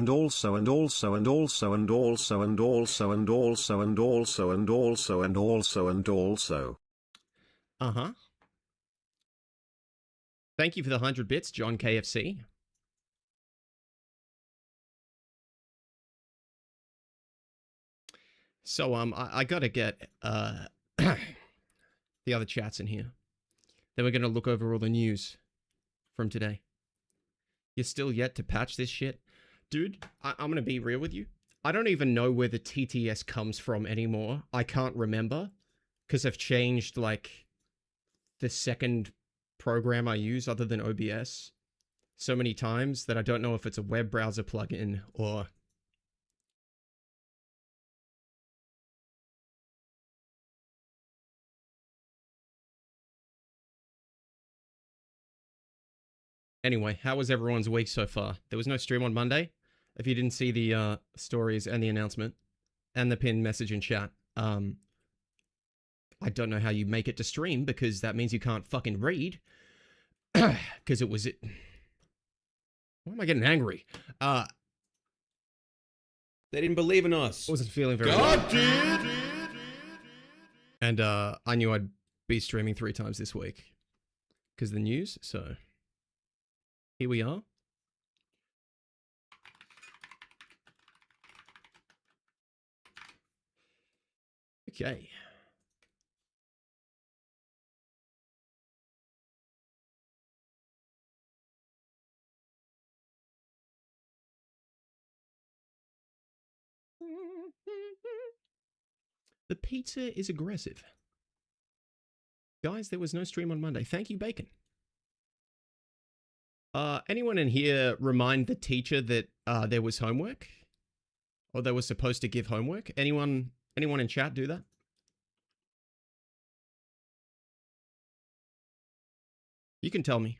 and also and also and also and also and also and also and also and also and also and also. Uh-huh. Thank you for the 100 bits, John KFC. So, I gotta get, the other chats in here. Then we're gonna look over all the news from today. You're still yet to patch this shit? Dude, I'm gonna be real with you. I don't even know where the TTS comes from anymore. I can't remember. Because I've changed, like, the second program I use other than OBS so many times that I don't know if it's a web browser plugin or... Anyway, how was everyone's week so far? There was no stream on Monday. If you didn't see the stories and the announcement and the pinned message in chat, I don't know how you make it to stream because that means you can't fucking read. Because it was... Why am I getting angry? They didn't believe in us. I wasn't feeling very well. God did! And I knew I'd be streaming 3 times this week. Because of the news, so... Here we are. Okay. The pizza is aggressive. Guys, there was no stream on Monday. Thank you, Bacon. Anyone in here remind the teacher that there was homework? Or they were supposed to give homework? Anyone in chat do that? You can tell me.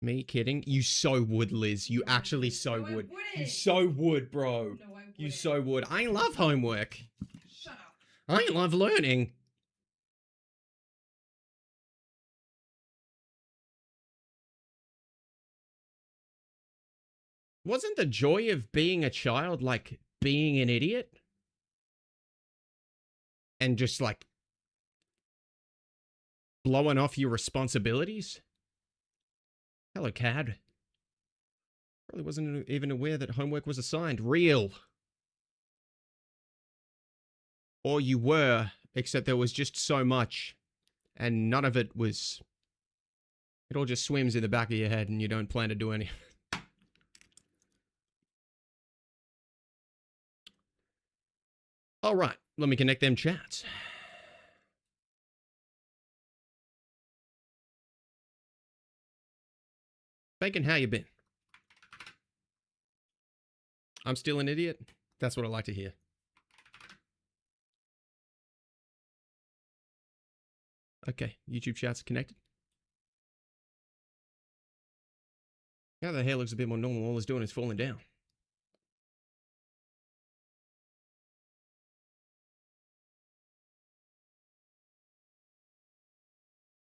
Me kidding? You so would, Liz. You actually so would. You so would, bro. No, I You so would. I love homework. Shut up. I love learning. Wasn't the joy of being a child like being an idiot? And just like blowing off your responsibilities? Hello, Cad. Probably wasn't even aware that homework was assigned. Real. Or you were, except there was just so much, and none of it was... It all just swims in the back of your head, and you don't plan to do any. All right, let me connect them chats. Bacon, how you been? I'm still an idiot? That's what I like to hear. Okay, YouTube chat's connected. Now the hair looks a bit more normal. All it's doing is falling down.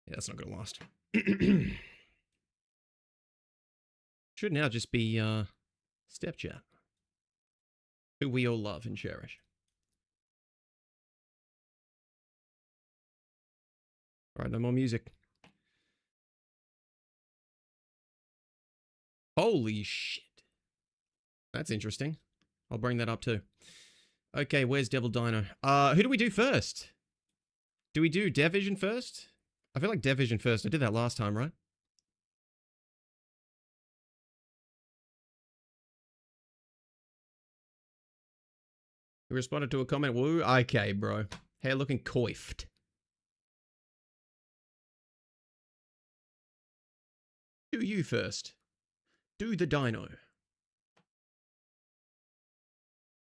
Yeah, that's not gonna last. Should now just be step chat, who we all love and cherish. All right, no more music. Holy shit. That's interesting. I'll bring that up too. Okay, where's Devil Dino? Who do we do first? Do we do Dev Vision first? I feel like Dev Vision first. I did that last time, right? We responded to a comment. Woo. Okay, bro. Hair looking coiffed. Do you first. Do the Dino.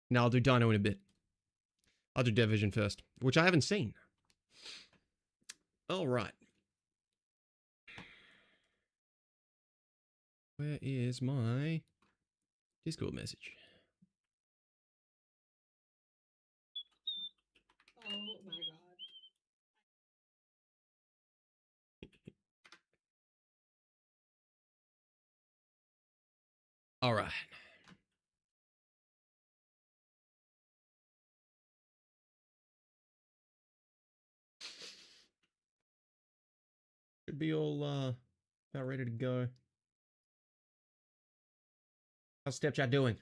No, I'll do Dino in a bit. I'll do Dev Vision first, which I haven't seen. All right. Where is my Discord message? Oh my god. All right. Should be all about ready to go. How's Stepchat doing?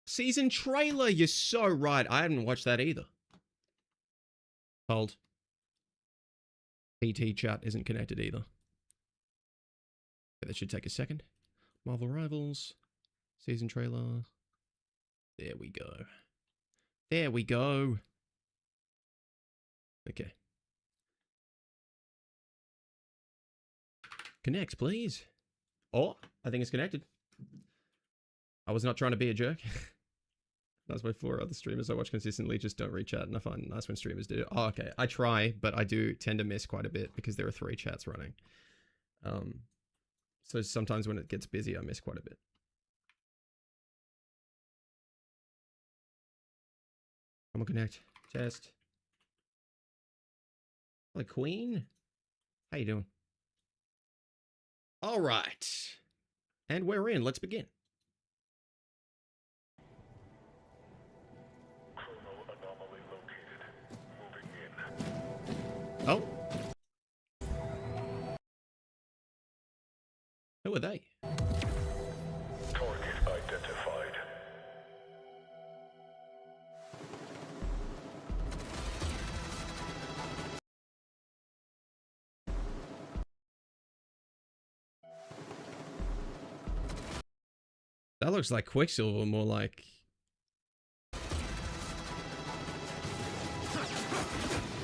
Season trailer, you're so right. I hadn't watched that either. Hold. PT chat isn't connected either. Okay, that should take a second. Marvel Rivals. Season trailer. There we go. There we go. Okay. Connect, please. Oh, I think it's connected. I was not trying to be a jerk. That's why 4 other streamers I watch consistently just don't reach out, and I find it nice when streamers do. Oh, okay. I try, but I do tend to miss quite a bit because there are 3 chats running. So sometimes when it gets busy, I miss quite a bit. I'm gonna connect. Test. Hello, Queen. How you doing? All right. And we're in. Let's begin. Oh. Who are they? Target identified. That looks like Quicksilver, more like...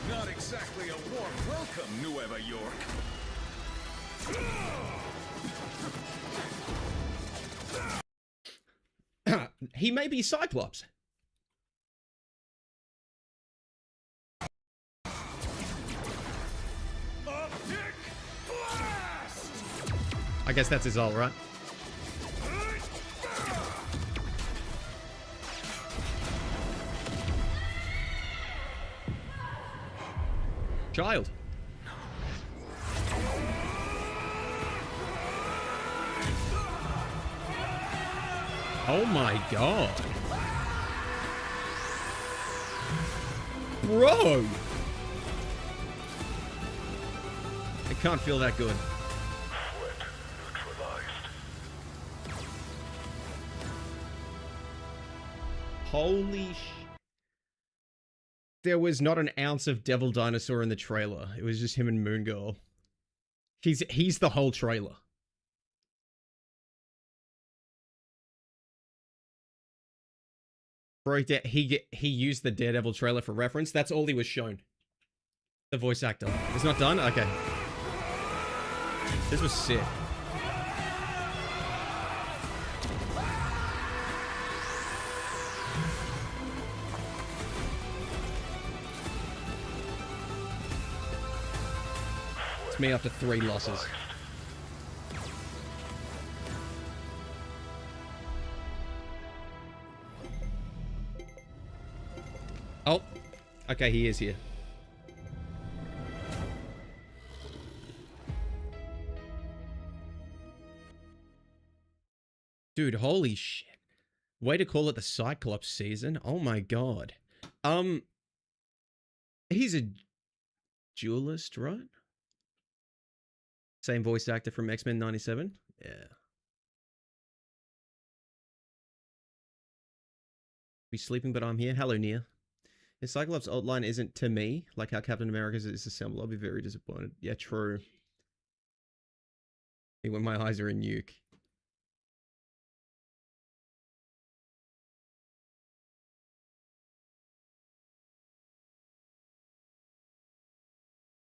Not exactly a warm welcome, Nueva York. He may be Cyclops. Optic blast! I guess that's his all, right? Child. Oh my god. Bro! It can't feel that good. Threat neutralized. Holy sh... There was not an ounce of Devil Dinosaur in the trailer. It was just him and Moon Girl. He's the whole trailer. Bro, he used the Daredevil trailer for reference. That's all he was shown. The voice actor. It's not done? Okay. This was sick. It's me after 3 losses. Oh, okay, he is here. Dude, holy shit. Way to call it the Cyclops season. Oh my god. He's a duelist, right? Same voice actor from X-Men 97? Yeah. Be sleeping, but I'm here. Hello, Nia. His Cyclops outline isn't to me, like how Captain America's is assembled. I'll be very disappointed. Yeah, true. When my eyes are in nuke.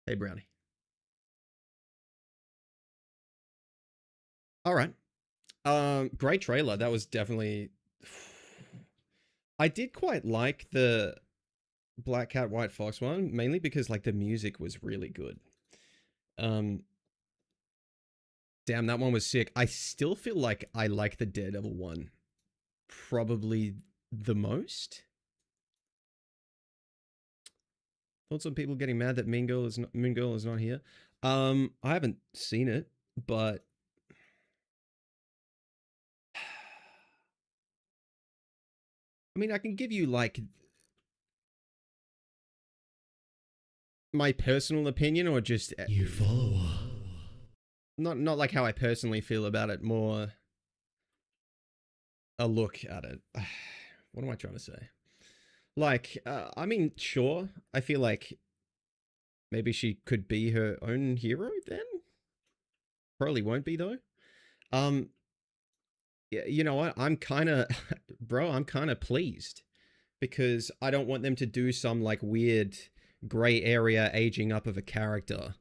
Hey, Brownie. All right. Great trailer. That was definitely... I did quite like the Black Cat, White Fox one, mainly because, like, the music was really good. Damn, that one was sick. I still feel like I like the Daredevil one probably the most. Thoughts on people getting mad that Mean Girl is not here? I haven't seen it, but I mean, I can give you like my personal opinion, or just You follow. not like how I personally feel about it, more a look at it. What am I trying to say? Like, I mean, sure, I feel like maybe she could be her own hero then? Probably won't be though. Yeah, you know what? I'm kind of, bro, I'm kind of pleased because I don't want them to do some like weird gray area aging up of a character.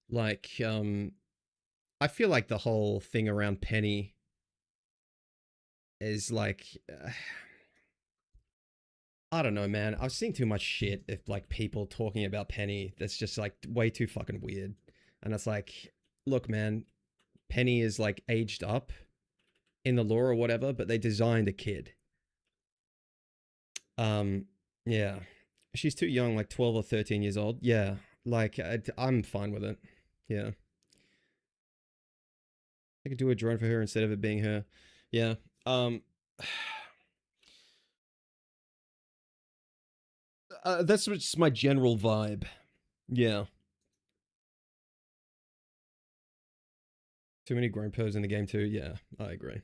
Like, I feel like the whole thing around Penny is like, I don't know, man. I've seen too much shit of like people talking about Penny that's just like way too fucking weird. And it's like, look, man, Penny is like aged up in the lore or whatever, but they designed a kid. Yeah. She's too young, like 12 or 13 years old. Yeah. Like, I'm fine with it. Yeah. I could do a drone for her instead of it being her. Yeah. That's just my general vibe. Yeah. Too many grown pros in the game too. Yeah, I agree.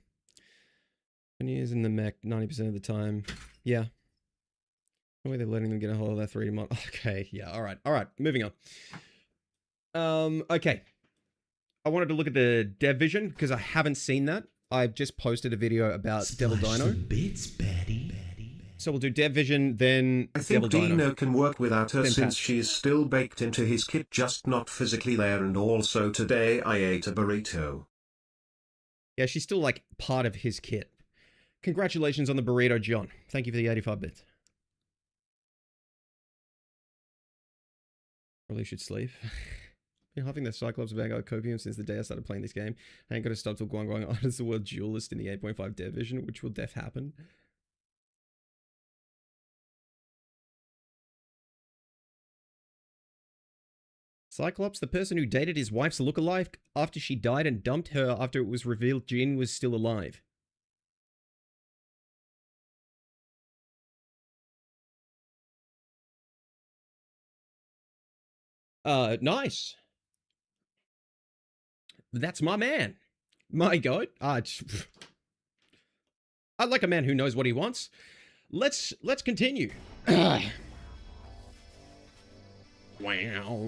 10 years in the mech 90% of the time. Yeah. No way they're letting them get a hold of that 3D mod. Okay, yeah, alright, moving on. Okay. I wanted to look at the dev vision because I haven't seen that. I've just posted a video about Devil Dino. Bits, Betty. So we'll do dev vision, then I think Devil Dino can work without her Then since patch. she is still baked into his kit, just not physically there. And also today I ate a burrito. Yeah, she's still like part of his kit. Congratulations on the burrito, John. Thank you for the 85 bits. Probably should sleep. Been huffing the Cyclops Vanguard copium since the day I started playing this game. I ain't gonna stop till Guang Guang honors the word duelist in the 8.5 dev vision, which will def happen. Cyclops, the person who dated his wife's lookalike after she died and dumped her after it was revealed Jean was still alive. Nice. That's my man. My God. I like a man who knows what he wants. Let's continue. Wow.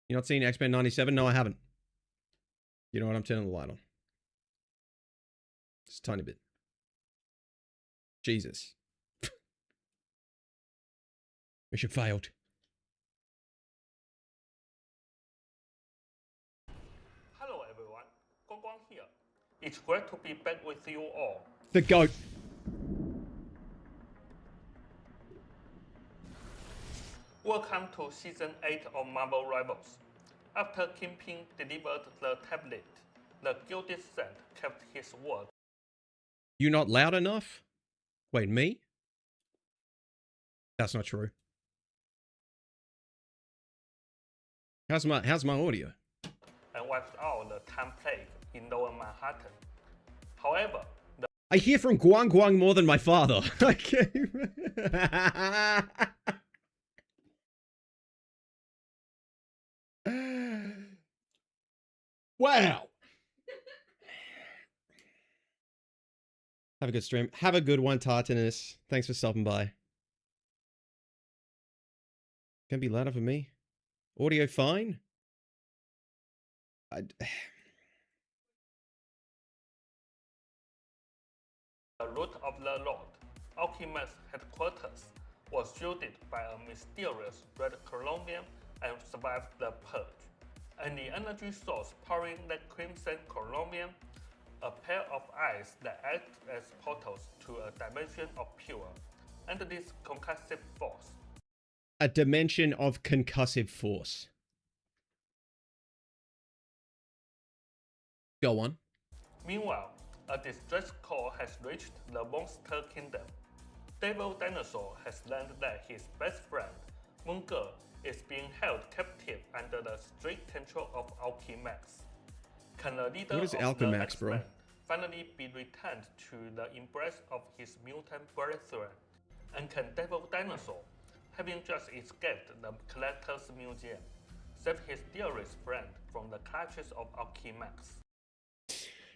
You not seen X-Men 97? No, I haven't. You know what? I'm turning the light on. Just a tiny bit. Jesus. Mission failed. Hello everyone, Guang Guang here. It's great to be back with you all. The GOAT. Welcome to Season 8 of Marvel Rivals. After Kingpin delivered the tablet, the Gilded Saint kept his word. You not loud enough? Wait, me? That's not true. How's my audio? And wiped out the time plague in Lower Manhattan. However, the I hear from Guang Guang more than my father. Okay. Wow. Have a good stream. Have a good one, Tartanus. Thanks for stopping by. Can be louder for me. Audio fine? root of the Lord, Alchemist's headquarters, was shielded by a mysterious red colonium and survived the purge. And the energy source powering the crimson colonium, a pair of eyes that act as portals to a dimension of pure, and this concussive force. A dimension of concussive force. Go on. Meanwhile, A distress call has reached the Monster Kingdom. Devil Dinosaur has learned that his best friend, Moon Girl, is being held captive under the strict control of Alchemax. Can the leader What is of the Alchemax, X-Men bro? finally be returned to the embrace of his mutant brethren? And can Devil Dinosaur, having just escaped the Collector's Museum, save his dearest friend from the clutches of Alchemax?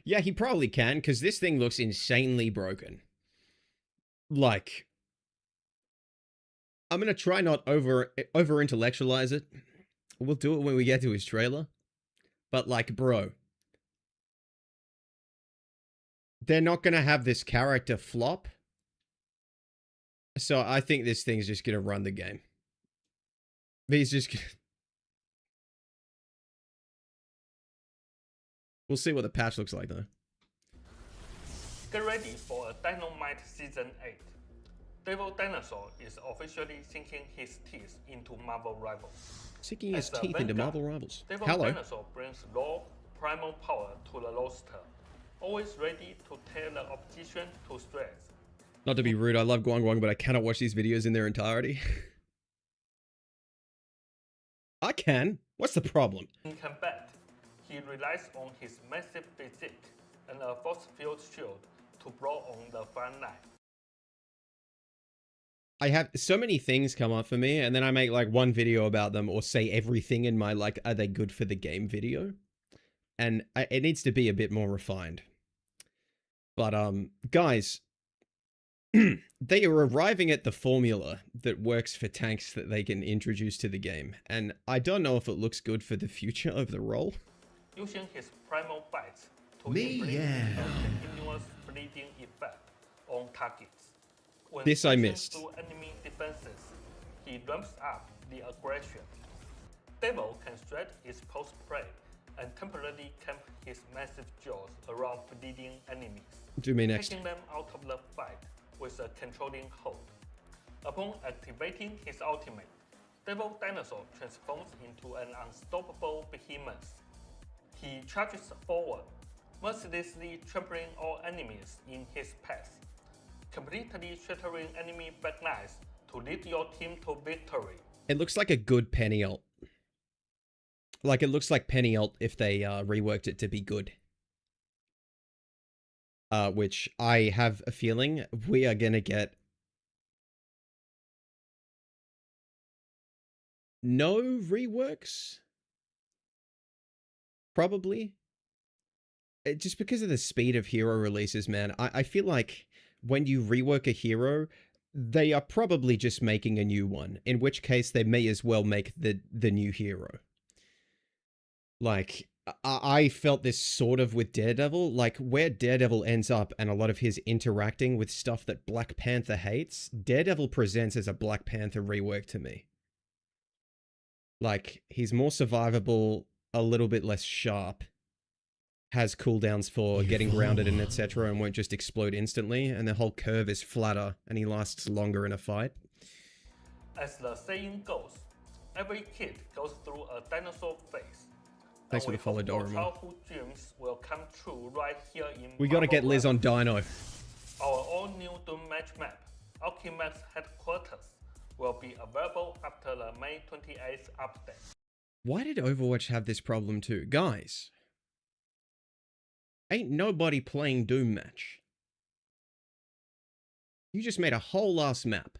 Yeah, he probably can, because this thing looks insanely broken. Like, I'm gonna try not over intellectualize it. We'll do it when we get to his trailer. But like, bro, they're not gonna have this character flop. So I think this thing's just gonna run the game. He's just We'll see what the patch looks like though. Get ready for a Dynamite Season 8. Devil Dinosaur is officially sinking his teeth into Marvel Rivals. Sinking his As a teeth into vanguard, Marvel Rivals. Devil Hello. Dinosaur brings raw, primal power to the roster, always ready to tear the opposition to shreds. Not to be rude, I love Guang Guang, but I cannot watch these videos in their entirety. I can. What's the problem? In combat, he relies on his massive physique and a force-field shield to brawl on the front line. I have so many things come up for me, and then I make like one video about them or say everything in my like, are they good for the game video? And it needs to be a bit more refined. But guys, they are arriving at the formula that works for tanks that they can introduce to the game. And I don't know if it looks good for the future of the role. Using his primal bites to Me, inflict yeah. a continuous bleeding effect on targets. When This I pushing missed. through enemy defenses, he ramps up the aggression. Devil can shred its post-prey and temporarily camp his massive jaws around bleeding enemies, Do me next. taking them out of the fight with a controlling hold. Upon activating his ultimate, Devil Dinosaur transforms into an unstoppable behemoth. He charges forward, mercilessly trampling all enemies in his path, completely shattering enemy backlines to lead your team to victory. It looks like a good Penny ult. Like, it looks like Penny ult if they reworked it to be good. Which I have a feeling we are gonna get no reworks. Probably. Just because of the speed of hero releases, man. I feel like when you rework a hero, they are probably just making a new one. In which case, they may as well make the new hero. Like, I felt this sort of with Daredevil. Like, where Daredevil ends up and a lot of his interacting with stuff that Black Panther hates, Daredevil presents as a Black Panther rework to me. Like, he's more survivable, a little bit less sharp, has cooldowns for getting grounded and etc. and won't just explode instantly, and the whole curve is flatter and he lasts longer in a fight. As the saying goes, every kid goes through a dinosaur phase. Thanks for And the follow, we hope your Dorimo. childhood dreams will come true right here in We gotta get Marvel Liz on Rivals. Dino. Our all-new Doom match map, Alchemax Headquarters, will be available after the May 28th update. Why did Overwatch have this problem too? Guys, ain't nobody playing Doom match. You just made a whole ass map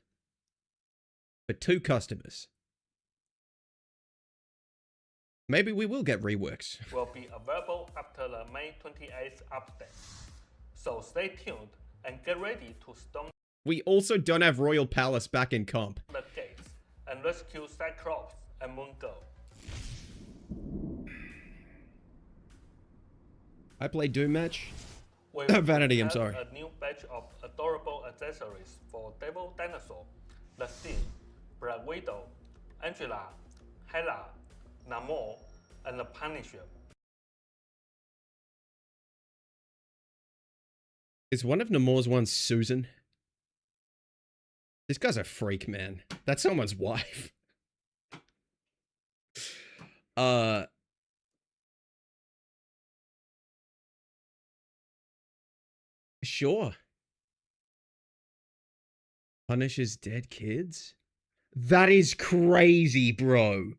for 2 customers. Maybe we will get reworks. Will be available after the May 28th update. So stay tuned and get ready to storm We also don't have Royal Palace back in comp. the gates and rescue Cyclops and Moon Girl. I played Doom match. We Vanity, I'm have sorry. a new batch of adorable accessories for Devil Dinosaur, the Thing, Black Widow, Angela, Hela, Namor, and the Punisher. Is one of Namor's ones Susan? This guy's a freak, man. That's someone's wife. Sure. Punishes dead kids? That is crazy, bro.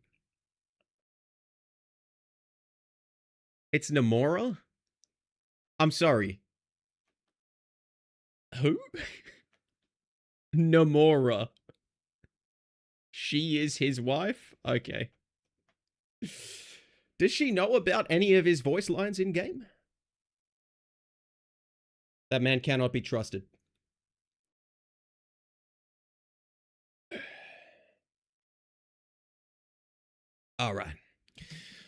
It's Namora? I'm sorry. Who? Namora. She is his wife? Okay. Does she know about any of his voice lines in game? That man cannot be trusted. All right.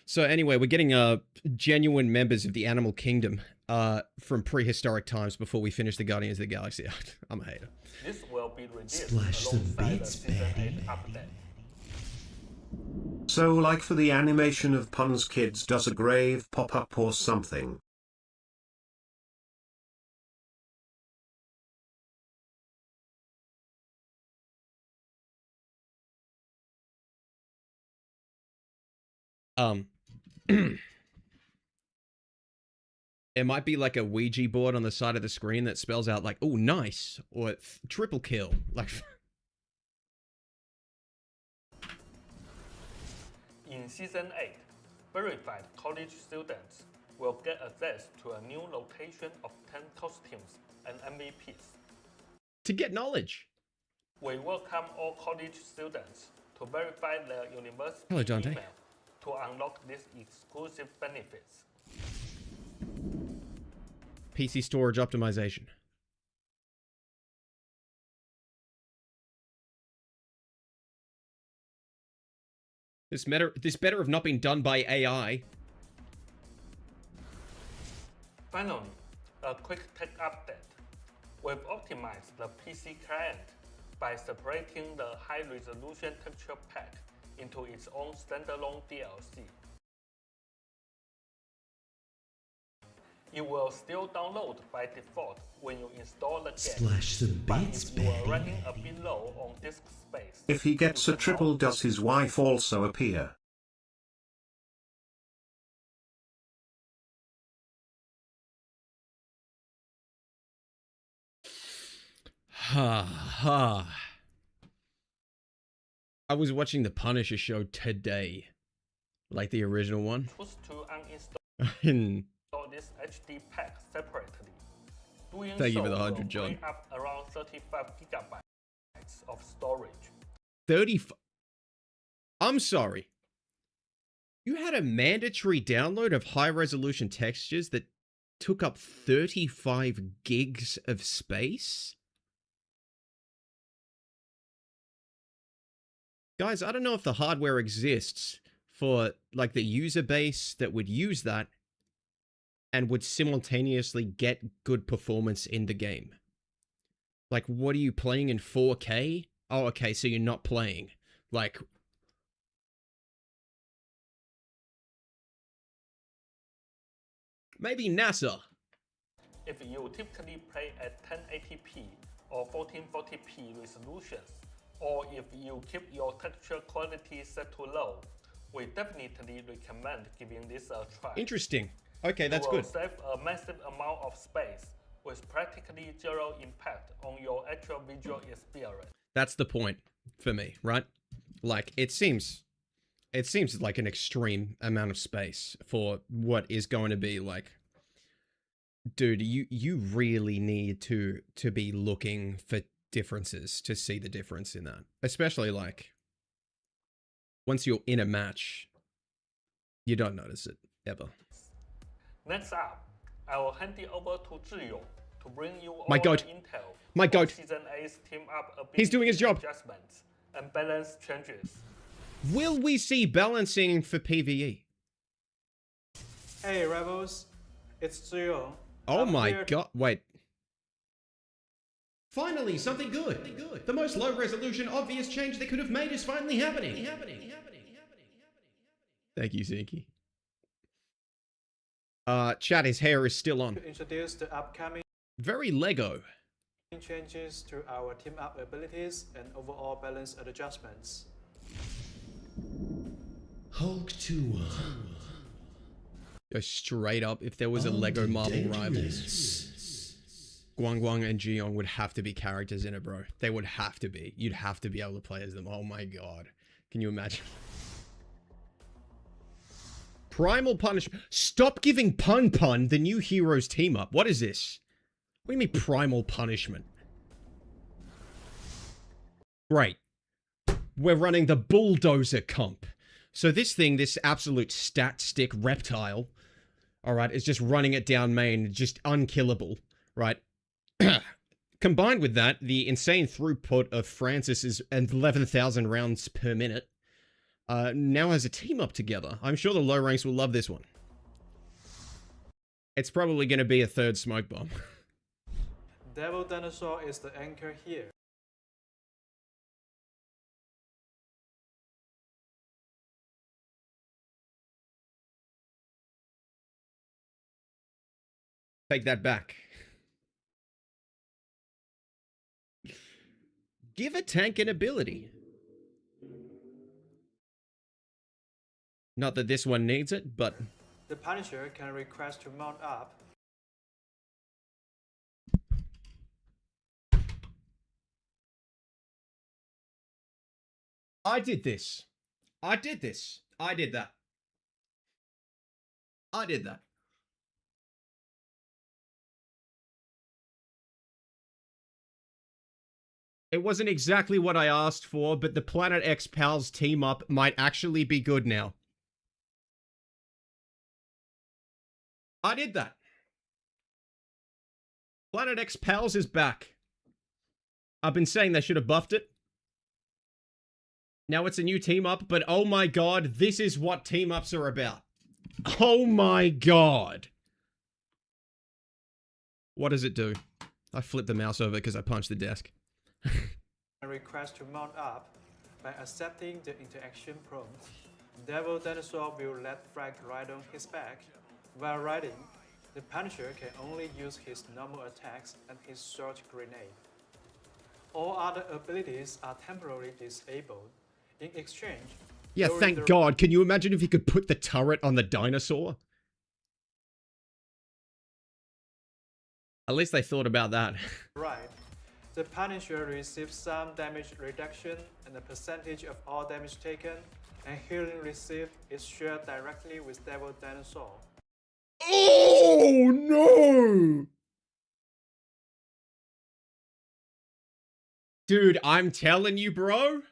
So anyway, we're getting genuine members of the animal kingdom from prehistoric times before we finish the Guardians of the Galaxy out. I'm a hater. This will be released Splash some alongside bits, the Season Betty. 8 update. So like for the animation of Pun's kids, does a grave pop up or something? It might be like a Ouija board on the side of the screen that spells out like, "Oh, nice," or "triple kill." Like, In Season 8, verified college students will get access to a new location of 10 costumes and MVPs. to get knowledge. We welcome all college students to verify their university Hello, Dante. email to unlock these exclusive benefits. PC storage optimization. This better have not been done by AI. Finally, a quick tech update. We've optimized the PC client by separating the high-resolution texture pack into its own standalone DLC. It will still download by default when you install the game, Splash some but bits, if you are Betty. running a bit low on disk space, If he gets you a can triple, now does his wife also appear? Ha ha. I was watching the Punisher show today. Like the original one. choose to uninstall And this HD pack separately. Doing Thank you so for the will 100, John. free up around 35 gigabytes of storage. 30. I'm sorry. You had a mandatory download of high resolution textures that took up 35 gigs of space? Guys, I don't know if the hardware exists for like the user base that would use that and would simultaneously get good performance in the game. Like, what are you playing in 4K? Oh, okay, so you're not playing. Like, maybe NASA. If you typically play at 1080p or 1440p resolutions, or if you keep your texture quality set to low, we definitely recommend giving this a try. Interesting. Okay, that's You will good. save a massive amount of space with practically zero impact on your actual visual experience. That's the point for me, right? Like, it seems like an extreme amount of space for what is going to be like. Dude, you really need to be looking for differences to see the difference in that. Especially like once you're in a match, you don't notice it ever. Next up, I will hand it over to Zhiyo to bring you all My the goat. intel My on goat. Season 8's team up ability He's doing his job. adjustments and balance changes. Will we see balancing for PvE? Hey Rebels, it's Zio. Oh I'm my here- god, wait. Finally, something good. The most low resolution obvious change they could have made is finally happening. Thank you, Zinky. Chat, his hair is still on. To introduce the upcoming Very Lego. changes to our team up abilities and overall balance adjustments. Hulk 2 Go straight up if there was a Lego Marvel Rivals. Guang Guang and Jiong would have to be characters in it, bro. They would have to be. You'd have to be able to play as them. Oh my god. Can you imagine? Primal Punishment. Stop giving Pun Pun the new heroes team up. What is this? What do you mean Primal Punishment? Great. We're running the Bulldozer comp. So this thing, this absolute stat stick reptile, alright, is just running it down main, just unkillable, right? Combined with that, the insane throughput of Francis is 11,000 rounds per minute. Now has a team up together. I'm sure the low ranks will love this one. It's probably going to be a third smoke bomb. Devil Dinosaur is the anchor here. Take that back. Give a tank an ability. Not that this one needs it, but... The Punisher can request to mount up. I did this. I did this. I did that. I did that. It wasn't exactly what I asked for, but the Planet X Pals team up might actually be good now. I did that. Planet X Pals is back. I've been saying they should have buffed it. Now it's a new team up, but oh my god, this is what team ups are about. Oh my god. What does it do? I flipped the mouse over because I punched the desk. A request to mount up by accepting the interaction prompt. Devil Dinosaur will let Frag ride on his back. While riding, the Punisher can only use his normal attacks and his short grenade. All other abilities are temporarily disabled. In exchange, yeah, thank God. Can you imagine if you could put the turret on the dinosaur? At least they thought about that. Right. The Punisher receives some damage reduction and the percentage of all damage taken, and healing received is shared directly with Devil Dinosaur. Oh no! Dude, I'm telling you, bro.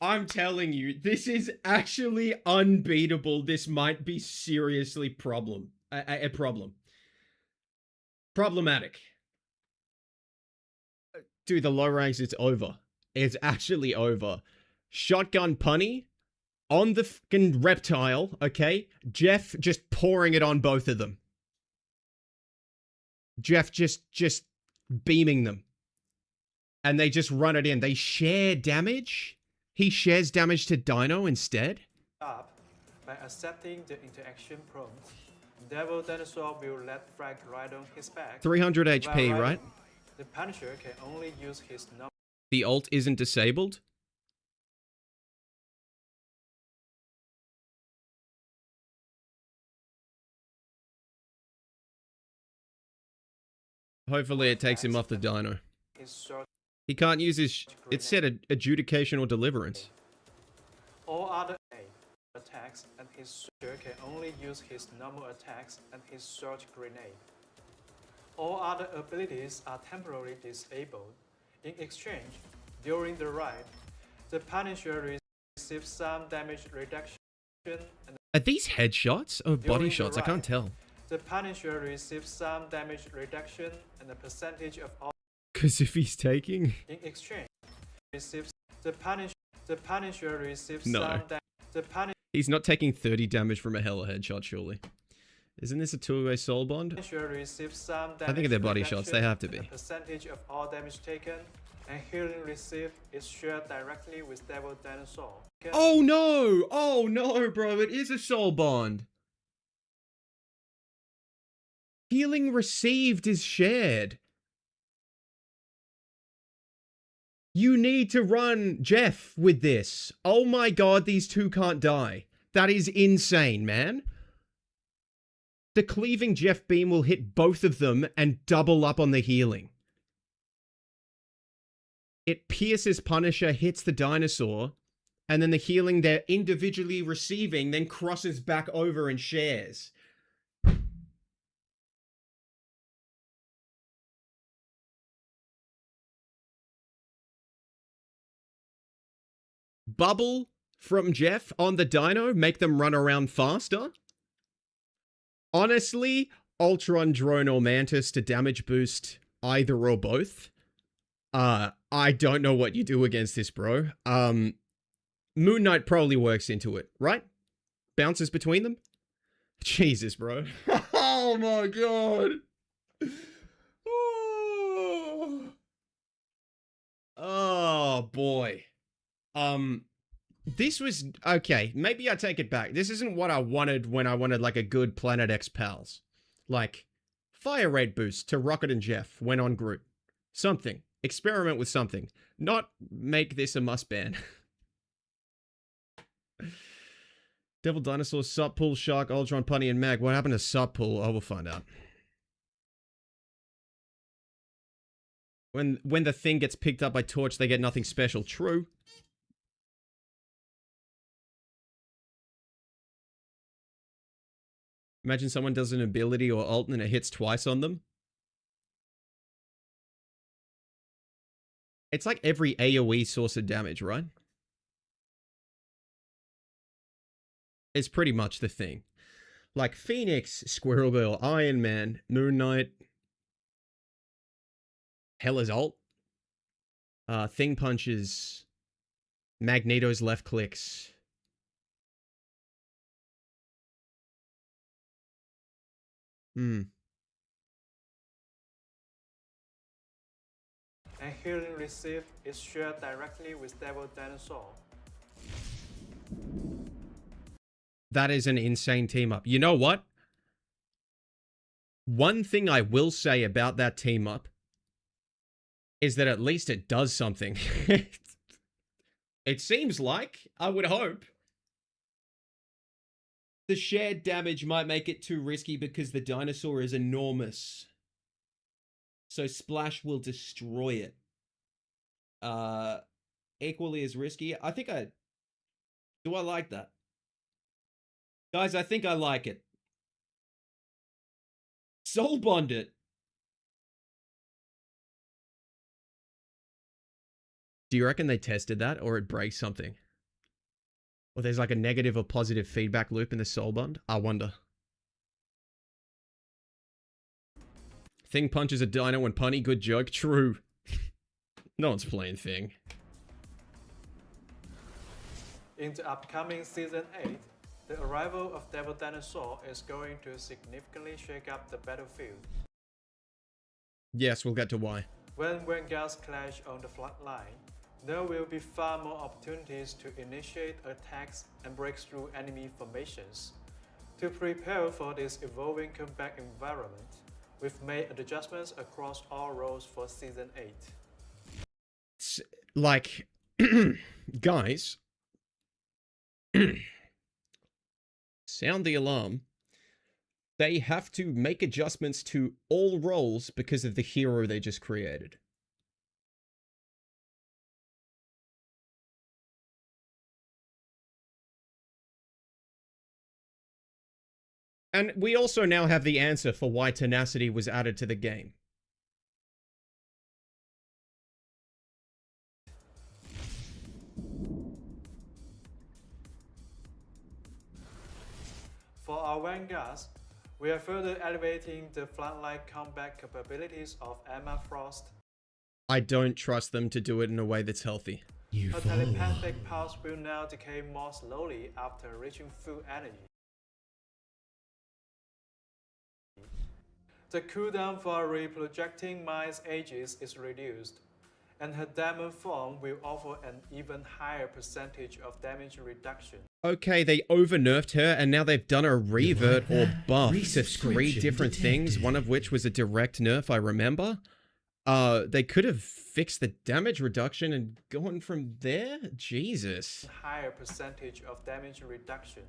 I'm telling you, this is actually unbeatable. This might be seriously a problem. Problematic. Dude, the low ranks, it's over. It's actually over. Shotgun punny on the fucking reptile, okay? Jeff just pouring it on both of them. Jeff just beaming them. And they just run it in. They share damage? He shares damage to Dino instead? Up by accepting the interaction prompt. Devil Dinosaur will let Frag ride on his back. 300 HP, While riding, right? The Punisher can only use his normal. The ult isn't disabled? Hopefully it takes him off the Dino. He can't use his... It said adjudication or deliverance. All other attacks and his shooter can only use his normal attacks and his short grenade. All other abilities are temporarily disabled. In exchange, during the ride, the Punisher receives some damage reduction. And Are these headshots or body shots? I can't tell. The Punisher receives some damage reduction and the percentage of all. Because if he's taking... In exchange, receives the Punisher receives No. some damage. The Punisher He's not taking 30 damage from a hella headshot, surely. Isn't this a two-way soul bond? receives some damage I think they're body shots. They have to be. and the percentage of all damage taken and healing received is shared directly with Devil Dinosaur. Oh no! Oh no, bro. It is a soul bond. Healing received is shared. You need to run Jeff with this. Oh my god, these two can't die. That is insane, man. The cleaving Jeff beam will hit both of them and double up on the healing. it pierces Punisher, hits the dinosaur, and then the healing they're individually receiving then crosses back over and shares. Bubble from Jeff on the Dino, make them run around faster. Honestly, Ultron, Drone, or Mantis to damage boost either or both. I don't know what you do against this, bro. Moon Knight probably works into it, right? Bounces between them? Jesus, bro. Oh my god. Oh boy. This was okay. Maybe I take it back. This isn't what I wanted when I wanted like a good Planet X pals. Like fire rate boost to Rocket and Jeff when on Groot. Something. Experiment with something. Not make this a must ban. Devil Dinosaur, Sup Pool, Shark, Ultron, Punny, and Mag. What happened to Sup Pool? Oh, we'll find out. When the thing gets picked up by Torch, they get nothing special. True. Imagine someone does an ability or ult and it hits twice on them. It's like every AoE source of damage, right? It's pretty much the thing. Like Phoenix, Squirrel Girl, Iron Man, Moon Knight, Hela's ult, Thing punches, Magneto's left clicks. And healing received is shared directly with Devil Dinosaur. That is an insane team up. You know what? One thing I will say about that team up is that at least it does something. It seems like, I would hope. The shared damage might make it too risky because the dinosaur is enormous. So Splash will destroy it. Equally as risky. Do I like that? Guys, I think I like it. Soul Bond it. Do you reckon they tested that or it breaks something? Or there's like a negative or positive feedback loop in the Soul Bond? I wonder. Thing punches a dino and punny, good joke. True. No one's playing Thing. In the upcoming Season 8, the arrival of Devil Dinosaur is going to significantly shake up the battlefield. Yes, we'll get to why. When vanguards clash on the front line, there will be far more opportunities to initiate attacks and break through enemy formations. To prepare for this evolving combat environment, we've made adjustments across all roles for Season 8. Like, guys, sound the alarm. They have to make adjustments to all roles because of the hero they just created. And we also now have the answer for why tenacity was added to the game. For our vanguards, we are further elevating the frontline combat capabilities of Emma Frost. I don't trust them to do it in a way that's healthy. You Her follow telepathic pulse will now decay more slowly after reaching full energy. The cooldown for reprojecting Mine's Aegis is reduced, and her diamond form will offer an even higher percentage of damage reduction. Okay, they over-nerfed her, and now they've done a revert or that? buff to 3 Resubscription different things, detected. one of which was a direct nerf, I remember. They could have fixed the damage reduction and gone from there? Jesus. Higher percentage of damage reduction.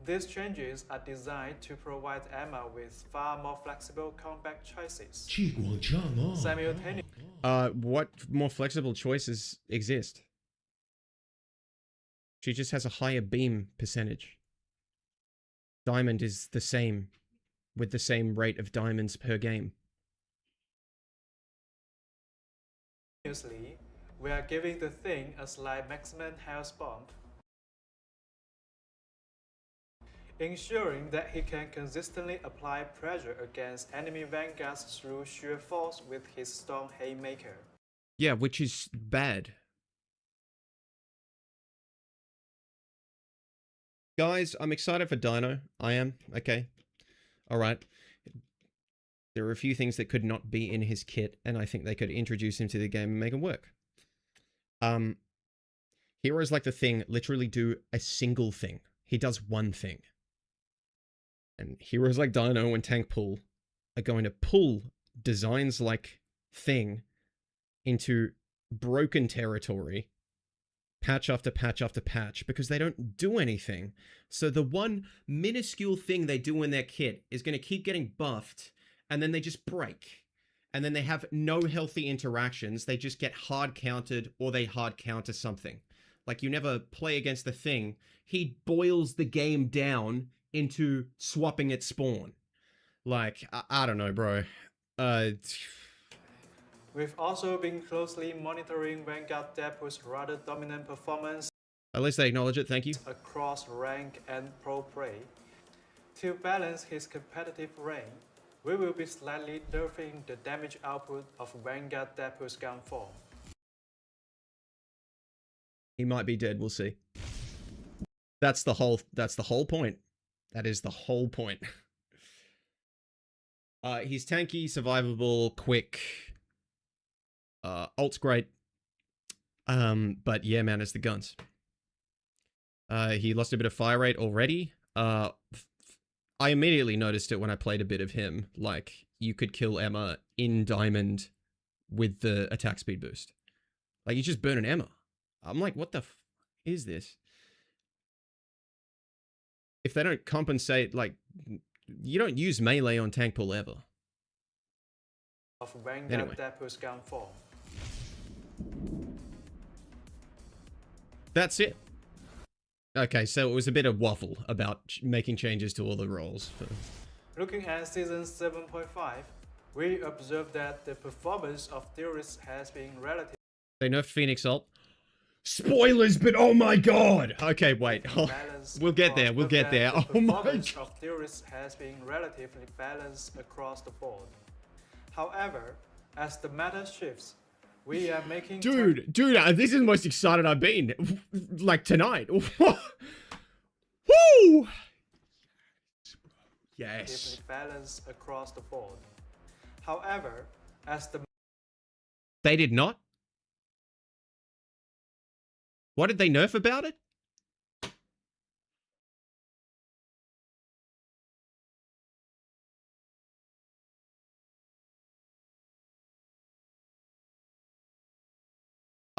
These changes are designed to provide Emma with far more flexible combat choices. 去广场啊！ Simultaneously, What more flexible choices exist? She just has a higher beam percentage. Diamond is the same, with the same rate of diamonds per game. Continuously, we are giving the thing a slight maximum health bump, ensuring that he can consistently apply pressure against enemy vanguards through sheer force with his stone haymaker. Yeah, which is bad. Guys, I'm excited for Dino. I am. Okay. Alright. There are a few things that could not be in his kit, and I think they could introduce him to the game and make him work. Heroes like the Thing literally do a single thing. He does one thing. And heroes like Dino and Tank Pull are going to pull designs like Thing into broken territory, patch after patch after patch, because they don't do anything. So the one minuscule thing they do in their kit is going to keep getting buffed, and then they just break. And then they have no healthy interactions. They just get hard countered, or they hard counter something. Like, you never play against the Thing. He boils the game down into swapping its spawn. Like, I don't know, bro. We've also been closely monitoring Vanguard Depo's rather dominant performance At least they acknowledge it, thank you. across rank and pro play. To balance his competitive reign, we will be slightly nerfing the damage output of Vanguard Depo's gun form. He might be dead, we'll see. That's the whole point. That is the whole point. He's tanky, survivable, quick. Ult's great. But yeah, man, it's the guns. He lost a bit of fire rate already. I immediately noticed it when I played a bit of him. Like, you could kill Emma in Diamond with the attack speed boost. Like, you just burn an Emma. I'm like, what the f is this? If they don't compensate, like, you don't use melee on Tank Pull ever. Of Vanguard Anyway. Depo's gun form. That's it. Okay, so it was a bit of waffle about making changes to all the roles. Looking at Season 7.5, we observed that the performance of theorists has been relatively They nerfed Phoenix ult. Spoilers, but oh my god! Okay, wait. balanced. We'll get there, we'll get there. The Oh my performance god. of theorists has been relatively balanced across the board. However, as the meta shifts, we are making Dude, this is the most excited I've been. Like, tonight. Woo! Yes. relatively balanced across the board. However, as the They did not? What did they nerf about it?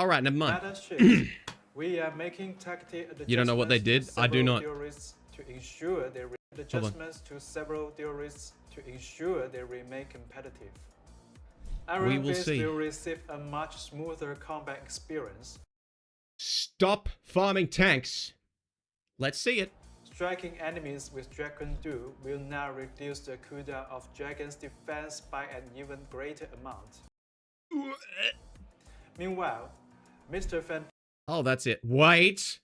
Alright, never mind. meta shifts, we are making targeted adjustments You don't know what they did? to I do several not. theorists to ensure they adjustments to several theorists to ensure they remain competitive. We will Iron-based see. will receive a much smoother combat experience. Stop farming tanks. Let's see it. Striking enemies with Dragon Do will now reduce the cooldown of Dragon's defense by an even greater amount. Meanwhile, Mr. Fan Oh, that's it. Wait.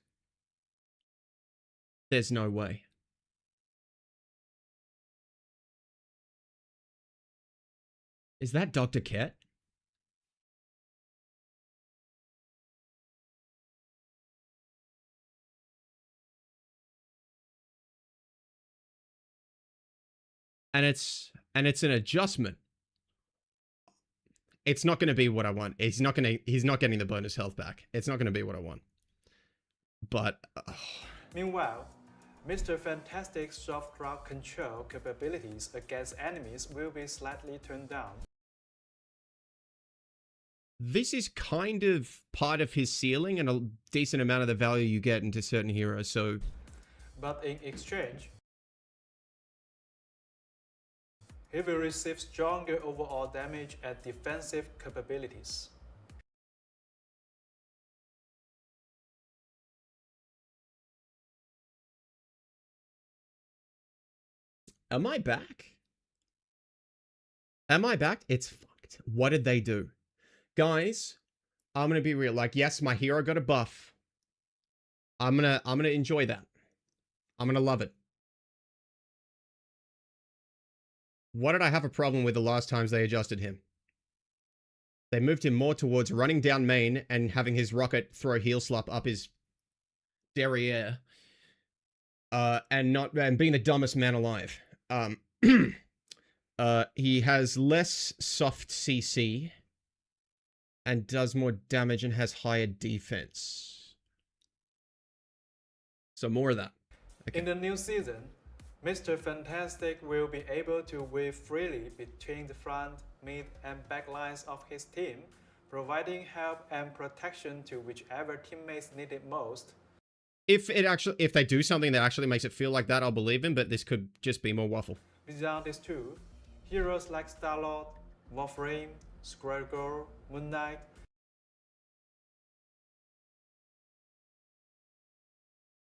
There's no way. Is that Dr. Ket? And it's an adjustment. It's not going to be what I want. He's not getting the bonus health back. It's not going to be what I want. But Meanwhile, Mr. Fantastic's soft route control capabilities against enemies will be slightly turned down. this is kind of part of his ceiling and a decent amount of the value you get into certain heroes. So But in exchange, he will receive stronger overall damage and defensive capabilities. Am I back? Am I back? It's fucked. What did they do? Guys, I'm gonna be real. Like, yes, my hero got a buff. I'm gonna enjoy that. I'm gonna love it. What did I have a problem with the last times they adjusted him? They moved him more towards running down main and having his rocket throw heel slap up his derriere. And being the dumbest man alive. He has less soft CC and does more damage and has higher defense. So more of that. Okay. In the new season, Mr. Fantastic will be able to weave freely between the front, mid, and back lines of his team, providing help and protection to whichever teammates need it most. If they do something that actually makes it feel like that, I'll believe him, but this could just be more waffle. Beyond these two, heroes like Star-Lord, Wolverine, Squirrel, Moon Knight,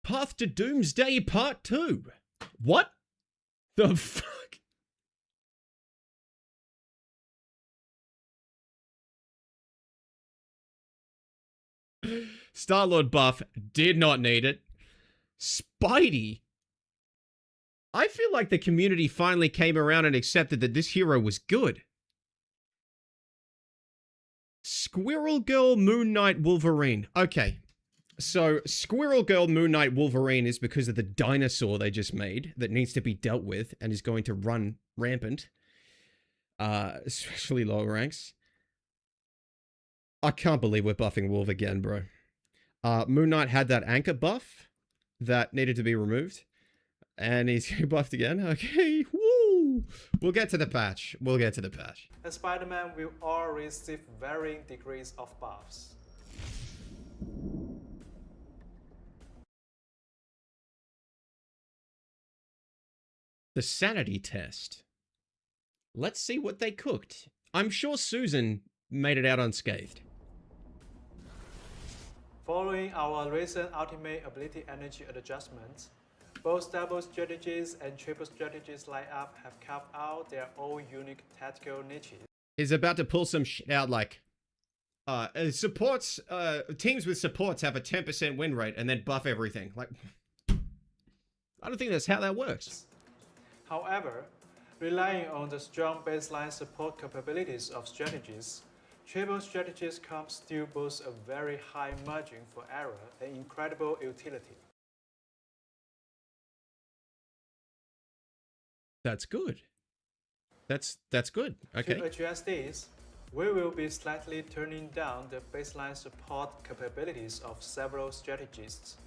Path to Doomsday Part 2. What the fuck? Star-Lord buff, did not need it. Spidey. I feel like the community finally came around and accepted that this hero was good. Squirrel Girl, Moon Knight, Wolverine. Okay. So, Squirrel Girl, Moon Knight, Wolverine is because of the dinosaur they just made that needs to be dealt with and is going to run rampant. Especially lower ranks. I can't believe we're buffing Wolf again, bro. Moon Knight had that anchor buff that needed to be removed. And he's buffed again. Okay, woo! We'll get to the patch. We'll get to the patch. and Spider-Man will all receive varying degrees of buffs. The sanity test. Let's see what they cooked. I'm sure Susan made it out unscathed. Following our recent ultimate ability energy adjustments, both double strategies and triple strategies lineup have carved out their own unique tactical niches. Is about to pull some shit out like supports teams with supports have a 10% win rate and then buff everything. Like I don't think that's how that works. However, relying on the strong baseline support capabilities of strategies, triple strategies comp still boast a very high margin for error and incredible utility. That's good. That's good. Okay. To address this, we will be slightly turning down the baseline support capabilities of several strategists.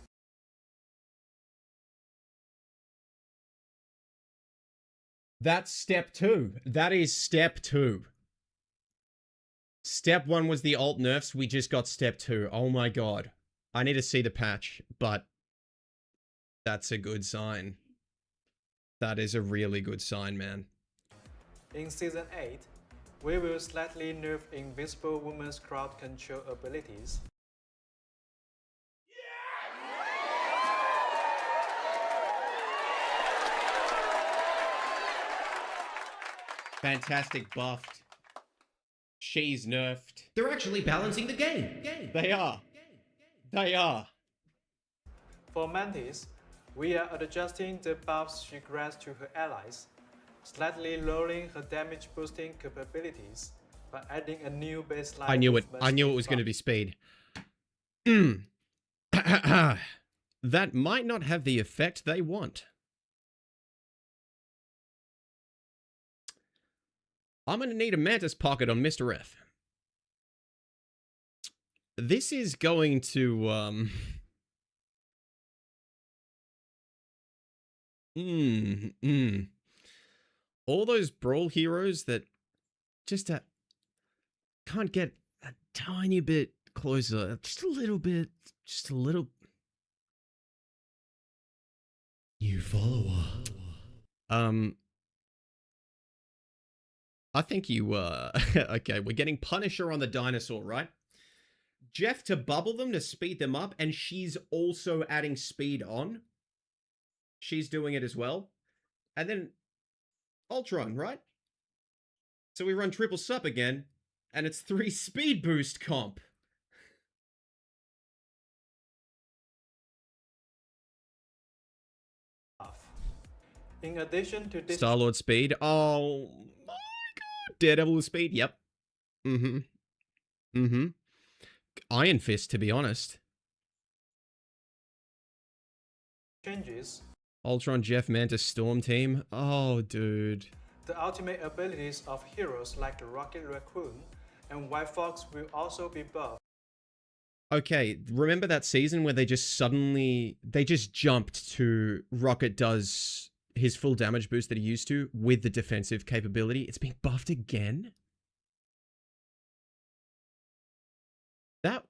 That's step 2. That is step 2. Step 1 was the alt nerfs. We just got step 2. Oh my god. I need to see the patch, but that's a good sign. That is a really good sign, man. In Season 8, we will slightly nerf Invisible Woman's crowd control abilities. Fantastic buffed. She's nerfed. They're actually balancing the game. They are. They are. For Mantis, we are adjusting the buffs she grants to her allies, slightly lowering her damage boosting capabilities by adding a new baseline. I knew it. movement I knew it was buff. going to be speed. That might not have the effect they want. I'm going to need a Mantis Pocket on Mr. F. This is going to, all those Brawl heroes that just can't get a tiny bit closer. Just a little bit. Just a little. New follower. I think you, okay, we're getting Punisher on the dinosaur, right? Jeff to bubble them to speed them up, and she's also adding speed on. She's doing it as well. And then Ultron, right? So we run triple sup again, and it's 3 speed boost comp. In addition to this, Star-Lord speed. Oh my god. Daredevil speed. Yep. Iron Fist, to be honest. changes, Ultron, Jeff, Mantis, Storm team. Oh, dude. the ultimate abilities of heroes like the Rocket Raccoon and White Fox will also be buffed. Okay, remember that season where they just jumped to Rocket does his full damage boost that he used to with the defensive capability? It's being buffed again? That...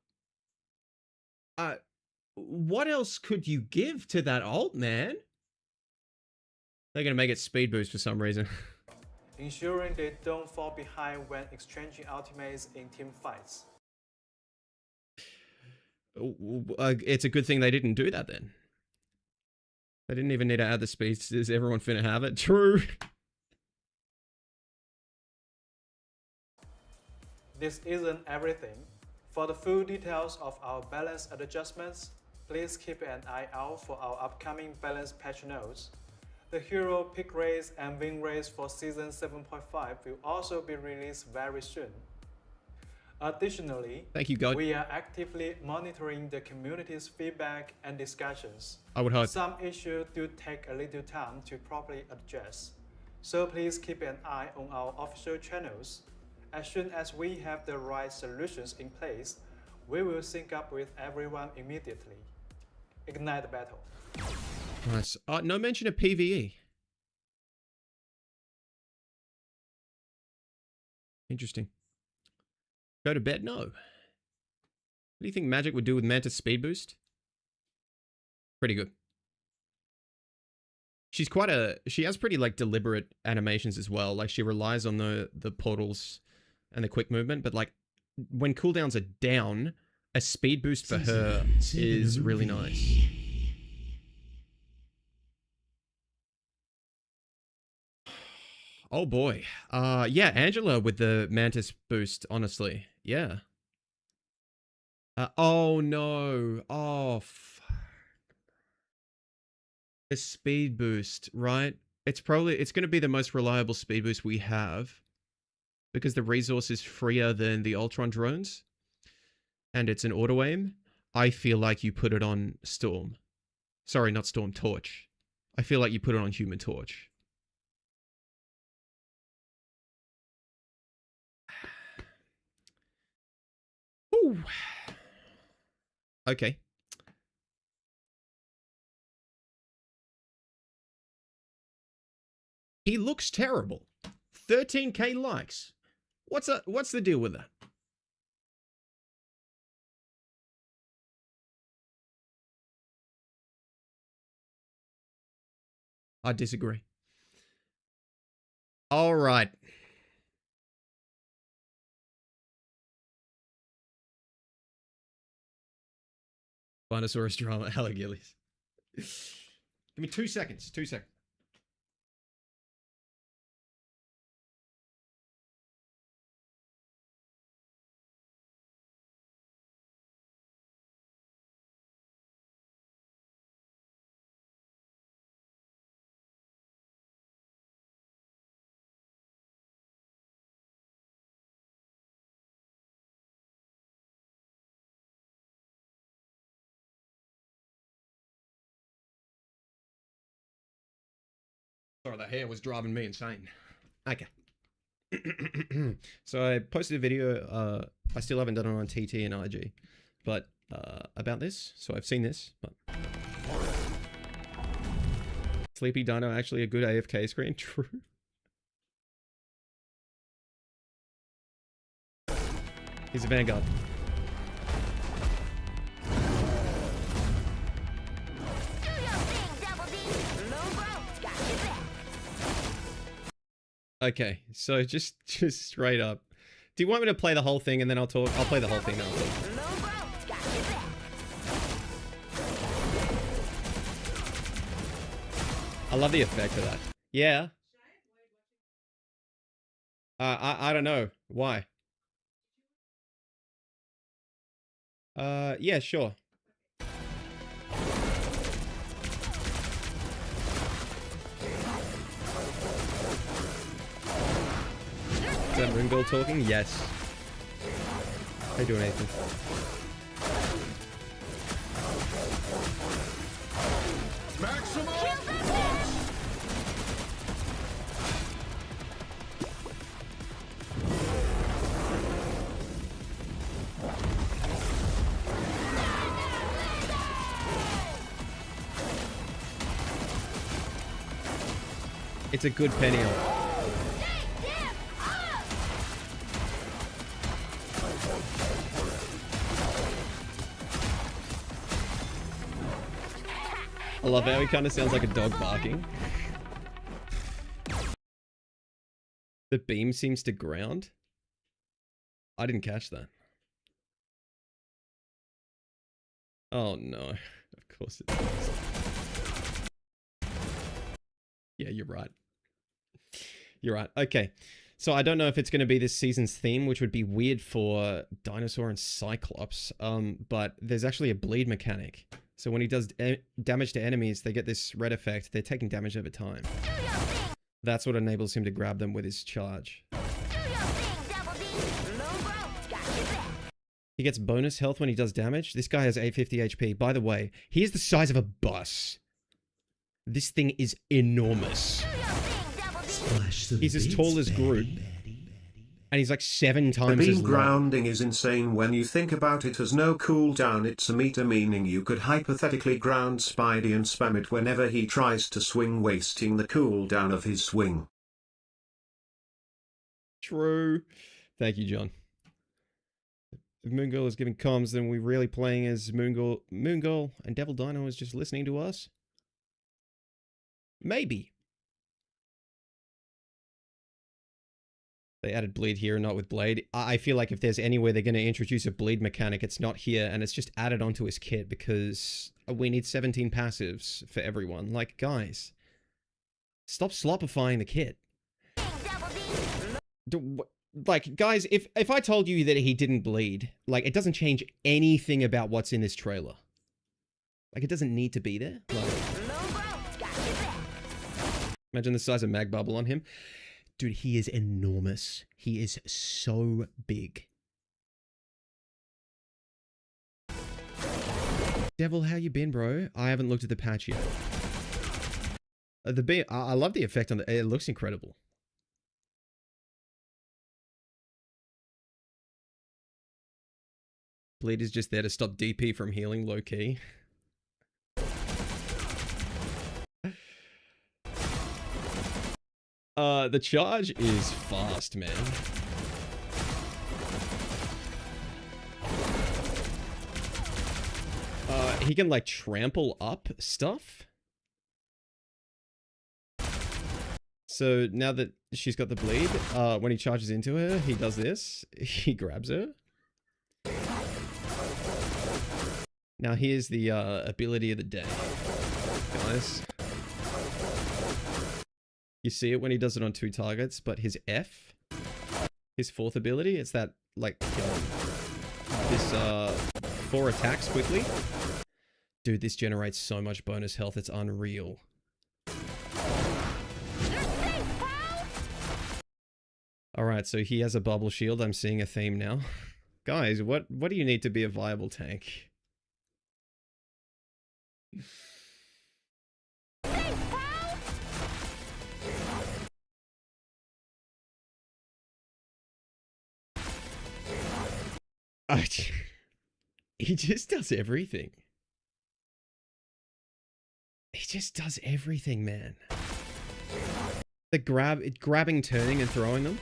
what else could you give to that ult, man? They're gonna make it speed boost for some reason. Ensuring they don't fall behind when exchanging ultimates in team fights. It's a good thing they didn't do that then. They didn't even need to add the speeds. Is everyone finna have it? True. This isn't everything. For the full details of our balance adjustments, please keep an eye out for our upcoming balance patch notes. The hero pick race and win race for Season 7.5 will also be released very soon. Additionally, Thank you, God. we are actively monitoring the community's feedback and discussions. I would hope. Some issues do take a little time to properly address, so please keep an eye on our official channels. As soon as we have the right solutions in place, we will sync up with everyone immediately. Ignite the battle. Nice. No mention of PvE. Interesting. Go to bed? No. What do you think Magic would do with Mantis speed boost? Pretty good. She's she has pretty like deliberate animations as well. Like she relies on the portals and the quick movement, but like when cooldowns are down, a speed boost for her is really nice. Oh boy. Yeah, Angela with the Mantis boost, honestly. Yeah. Oh no. Oh, a speed boost, right? It's going to be the most reliable speed boost we have because the resource is freer than the Ultron drones and it's an auto aim. I feel like you put it on Storm. Sorry, not Storm, Torch. I feel like you put it on Human Torch. Ooh. Okay. He looks terrible. 13k likes. What's the deal with that? I disagree. All right. Dinosaurus drama, Allegillies. Give me 2 seconds. 2 seconds. Sorry, that hair was driving me insane. Okay. So I posted a video, I still haven't done it on TT and IG, but about this. So I've seen this, but Sleepy Dino actually a good AFK screen? True. He's a Vanguard. Okay, so just straight up. Do you want me to play the whole thing and then I'll talk? I'll play the whole thing now. I love the effect of that. Yeah. I don't know. Why? Yeah, sure. Is that Moongirl talking? Yes. How you doing, Nathan? Maximum. It's a good penny. I love how he kind of sounds like a dog barking. The beam seems to ground. I didn't catch that. Oh no, of course it does. Yeah, you're right. You're right. Okay. So I don't know if it's going to be this season's theme, which would be weird for Dinosaur and Cyclops. But there's actually a bleed mechanic. So when he does damage to enemies, they get this red effect. They're taking damage over time. That's what enables him to grab them with his charge. He gets bonus health when he does damage. This guy has 850 HP. By the way, he is the size of a bus. This thing is enormous. He's as tall as Groot. And he's like 7 times The as beam long. grounding is insane when you think about it. Has no cooldown. It's a meter, meaning you could hypothetically ground Spidey and spam it whenever he tries to swing, wasting the cooldown of his swing. True. Thank you, John. If Moongirl is giving comms, then we're really playing as Moongirl and Devil Dino is just listening to us? Maybe. They added bleed here, not with blade. I feel like if there's anywhere they're going to introduce a bleed mechanic, it's not here, and it's just added onto his kit because we need 17 passives for everyone. Like, guys, stop sloppifying the kit. Like, guys, if I told you that he didn't bleed, like, it doesn't change anything about what's in this trailer. Like, it doesn't need to be there. Like, imagine the size of Mag Bubble on him. Dude, he is enormous. He is so big. Devil, how you been, bro? I haven't looked at the patch yet. I love the effect on the... It looks incredible. Bleed is just there to stop DP from healing low-key. The charge is fast, man. He can, like, trample up stuff. So now that she's got the bleed, when he charges into her, he does this. He grabs her. Now here's the ability of the day, guys. You see it when he does it on 2 targets, but his F, his 4th ability, it's that, like, this 4 attacks quickly. Dude, this generates so much bonus health, it's unreal. Alright, so he has a bubble shield. I'm seeing a theme now. Guys, what do you need to be a viable tank? He just does everything. He just does everything, man. The grabbing, turning, and throwing them.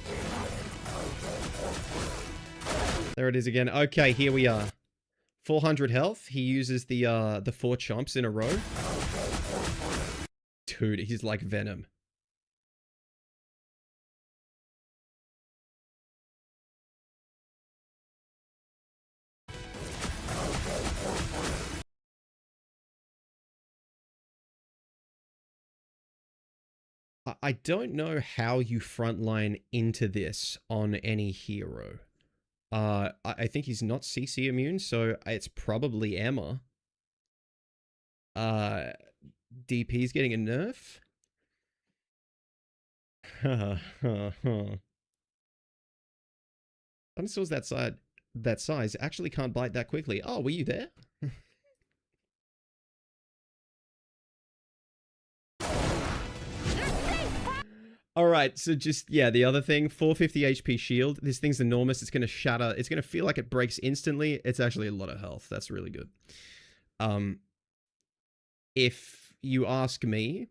There it is again. Okay, here we are. 400 health. He uses the 4 chomps in a row. Dude, he's like Venom. I don't know how you frontline into this on any hero. I think he's not CC immune, so it's probably Emma. DP's getting a nerf. Dinosaurs that size actually can't bite that quickly. Oh, were you there? All right, so just, yeah, the other thing, 450 HP shield. This thing's enormous. It's going to shatter. It's going to feel like it breaks instantly. It's actually a lot of health. That's really good. If you ask me,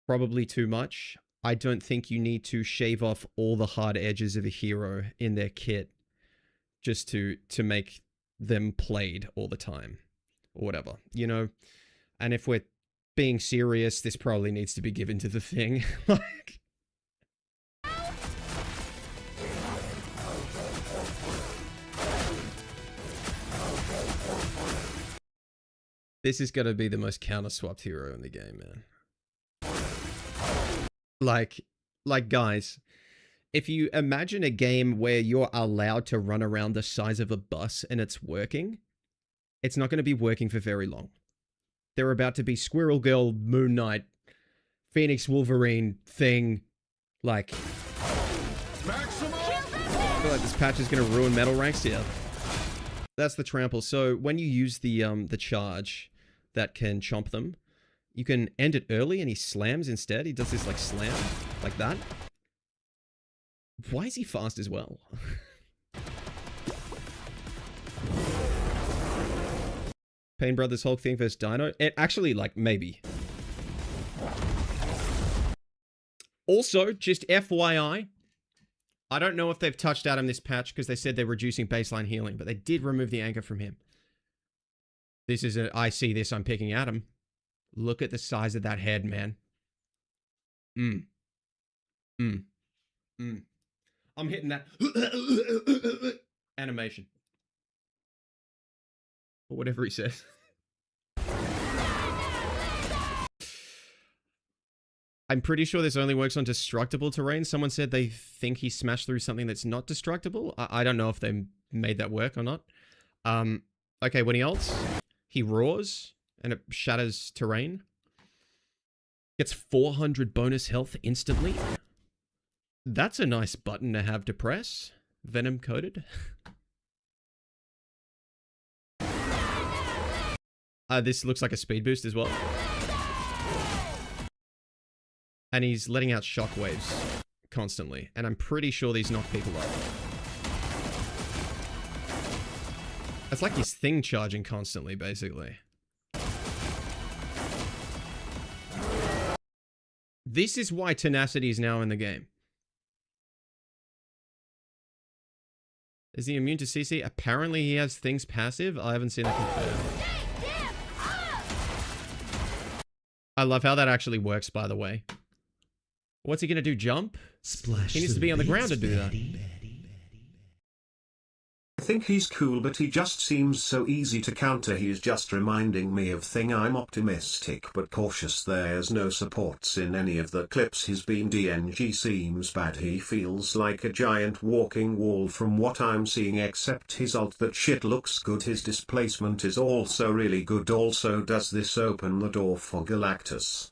probably too much. I don't think you need to shave off all the hard edges of a hero in their kit just to make them played all the time or whatever, you know? And if we're being serious, this probably needs to be given to the thing. Like, this is going to be the most counter-swapped hero in the game, man. Like guys, if you imagine a game where you're allowed to run around the size of a bus and it's working, it's not going to be working for very long. They're about to be Squirrel Girl, Moon Knight, Phoenix Wolverine thing. Like, I feel like this patch is going to ruin metal ranks here. That's the trample. So when you use the charge that can chomp them, you can end it early and he slams instead. He does this like slam, like that. Why is he fast as well? Pain Brothers Hulk thing versus Dino. It actually, like, maybe. Also, just FYI, I don't know if they've touched Adam this patch because they said they're reducing baseline healing, but they did remove the anchor from him. This is a, I see this, I'm picking Adam. Look at the size of that head, man. I'm hitting that animation. Or whatever he says. I'm pretty sure this only works on destructible terrain. Someone said they think he smashed through something that's not destructible. I don't know if they made that work or not. Okay, when he ults, he roars and it shatters terrain. Gets 400 bonus health instantly. That's a nice button to have to press. Venom coated. This looks like a speed boost as well. And he's letting out shockwaves constantly. And I'm pretty sure these knock people up. It's like he's thing charging constantly, basically. This is why Tenacity is now in the game. Is he immune to CC? Apparently he has things passive. I haven't seen that confirmed. I love how that actually works, by the way. What's he gonna do? Jump? Splash. He needs to be on the ground to do that. I think he's cool, but he just seems so easy to counter. He's just reminding me of Thing. I'm optimistic but cautious. There's no supports in any of the clips. His beam DNG seems bad. He feels like a giant walking wall from what I'm seeing, except his ult, that shit looks good. His displacement is also really good. Also, does this open the door for Galactus?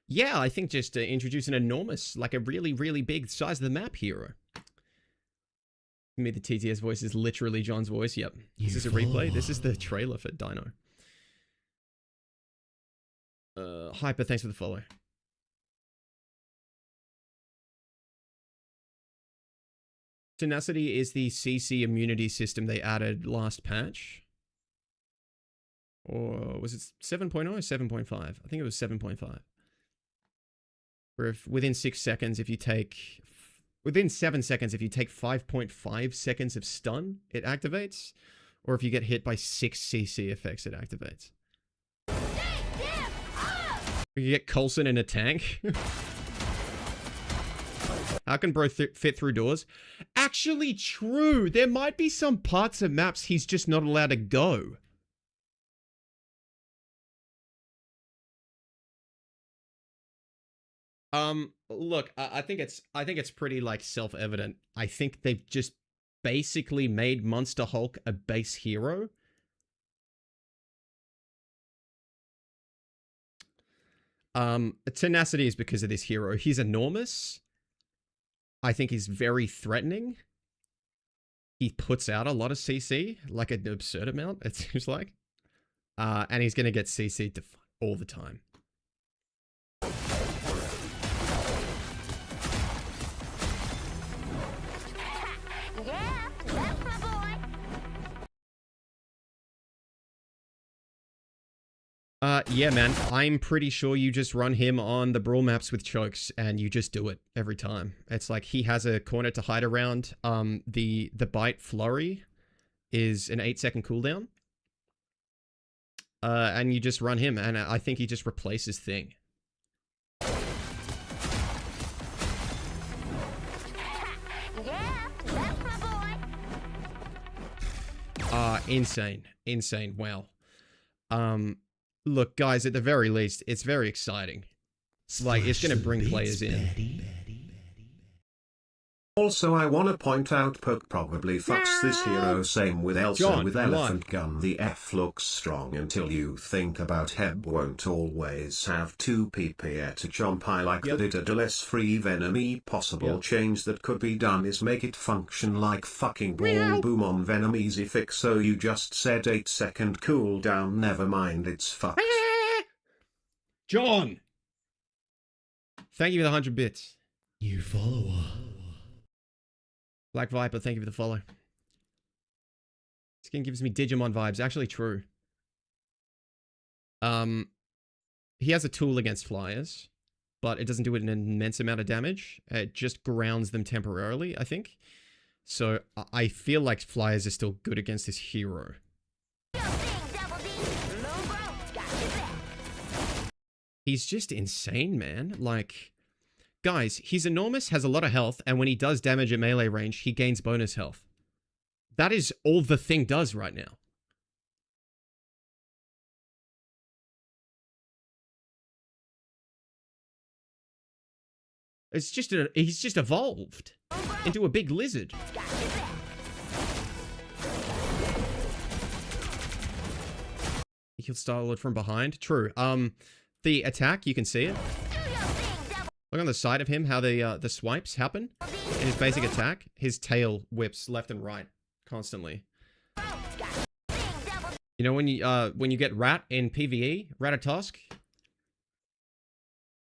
Yeah, I think just introduce an enormous, like a really, really big size of the map hero. Me, the TTS voice is literally John's voice. Yep. Is this a replay? This is the trailer for Dino. Hyper, thanks for the follow. Tenacity is the CC immunity system they added last patch. Or was it 7.0 or 7.5? I think it was 7.5. Where if within 6 seconds, if you take... Within 7 seconds, if you take 5.5 seconds of stun, it activates. Or if you get hit by 6 CC effects, it activates. You get Coulson in a tank. How can bro fit through doors? Actually true. There might be some parts of maps he's just not allowed to go. Look, I think it's pretty like self-evident. I think they've just basically made Monster Hulk a base hero. Tenacity is because of this hero. He's enormous. I think he's very threatening. He puts out a lot of CC, like an absurd amount, it seems like. And he's gonna get CC'd all the time. Yeah, that's my boy. Yeah, man. I'm pretty sure you just run him on the brawl maps with chokes, and you just do it every time. It's like he has a corner to hide around. The bite flurry is an 8-second cooldown. And you just run him, and I think he just replaces Thing. Yeah, that's my boy. Insane. Wow. Look, guys, at the very least, it's very exciting. Like, it's gonna bring players in. Also, I wanna point out Poke probably fucks this hero, same with Elsa John, with come Elephant Gun. The F looks strong until you think about Heb won't always have 2 PP at a chomp. I like that it had a less free Venom. Possible change that could be done is make it function like fucking Ball Boom on Venom. Easy fix. So you just said 8-second cooldown, never mind, it's fucked. John! Thank you for the 100 bits. New follower. Black Viper, thank you for the follow. Skin gives me Digimon vibes. Actually true. He has a tool against flyers, but it doesn't do an immense amount of damage. It just grounds them temporarily, I think. So I feel like flyers are still good against this hero. He's just insane, man. Like, guys, he's enormous, has a lot of health, and when he does damage at melee range, he gains bonus health. That is all the Thing does right now. It's just he's just evolved into a big lizard. He kills Star-Lord from behind. True. The attack, you can see it. Look on the side of him, how the swipes happen. In his basic attack, his tail whips left and right constantly. You know when you get Rat in PvE, Ratatosk,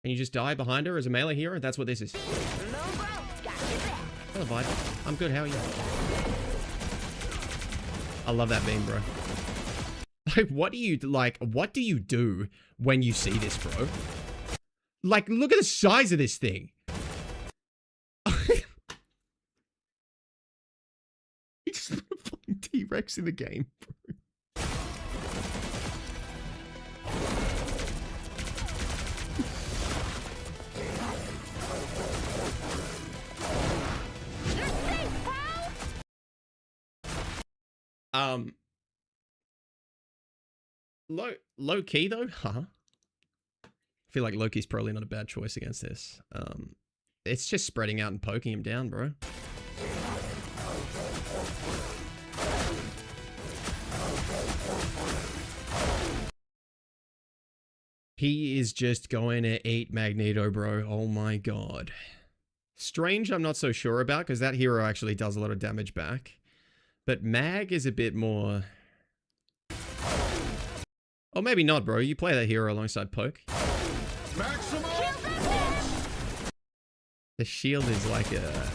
and you just die behind her as a melee hero? That's what this is. Hello, Viper. I'm good, how are you? I love that beam, bro. Like, what do you do when you see this, bro? Like, look at the size of this thing. He just put a fucking T-Rex in the game, bro. Low key though, I feel like Loki's probably not a bad choice against this. It's just spreading out and poking him down, bro. He is just going to eat Magneto, bro. Oh my god. Strange, I'm not so sure about, because that hero actually does a lot of damage back. But Mag is a bit more... Oh, maybe not, bro. You play that hero alongside Poke. The shield is like a...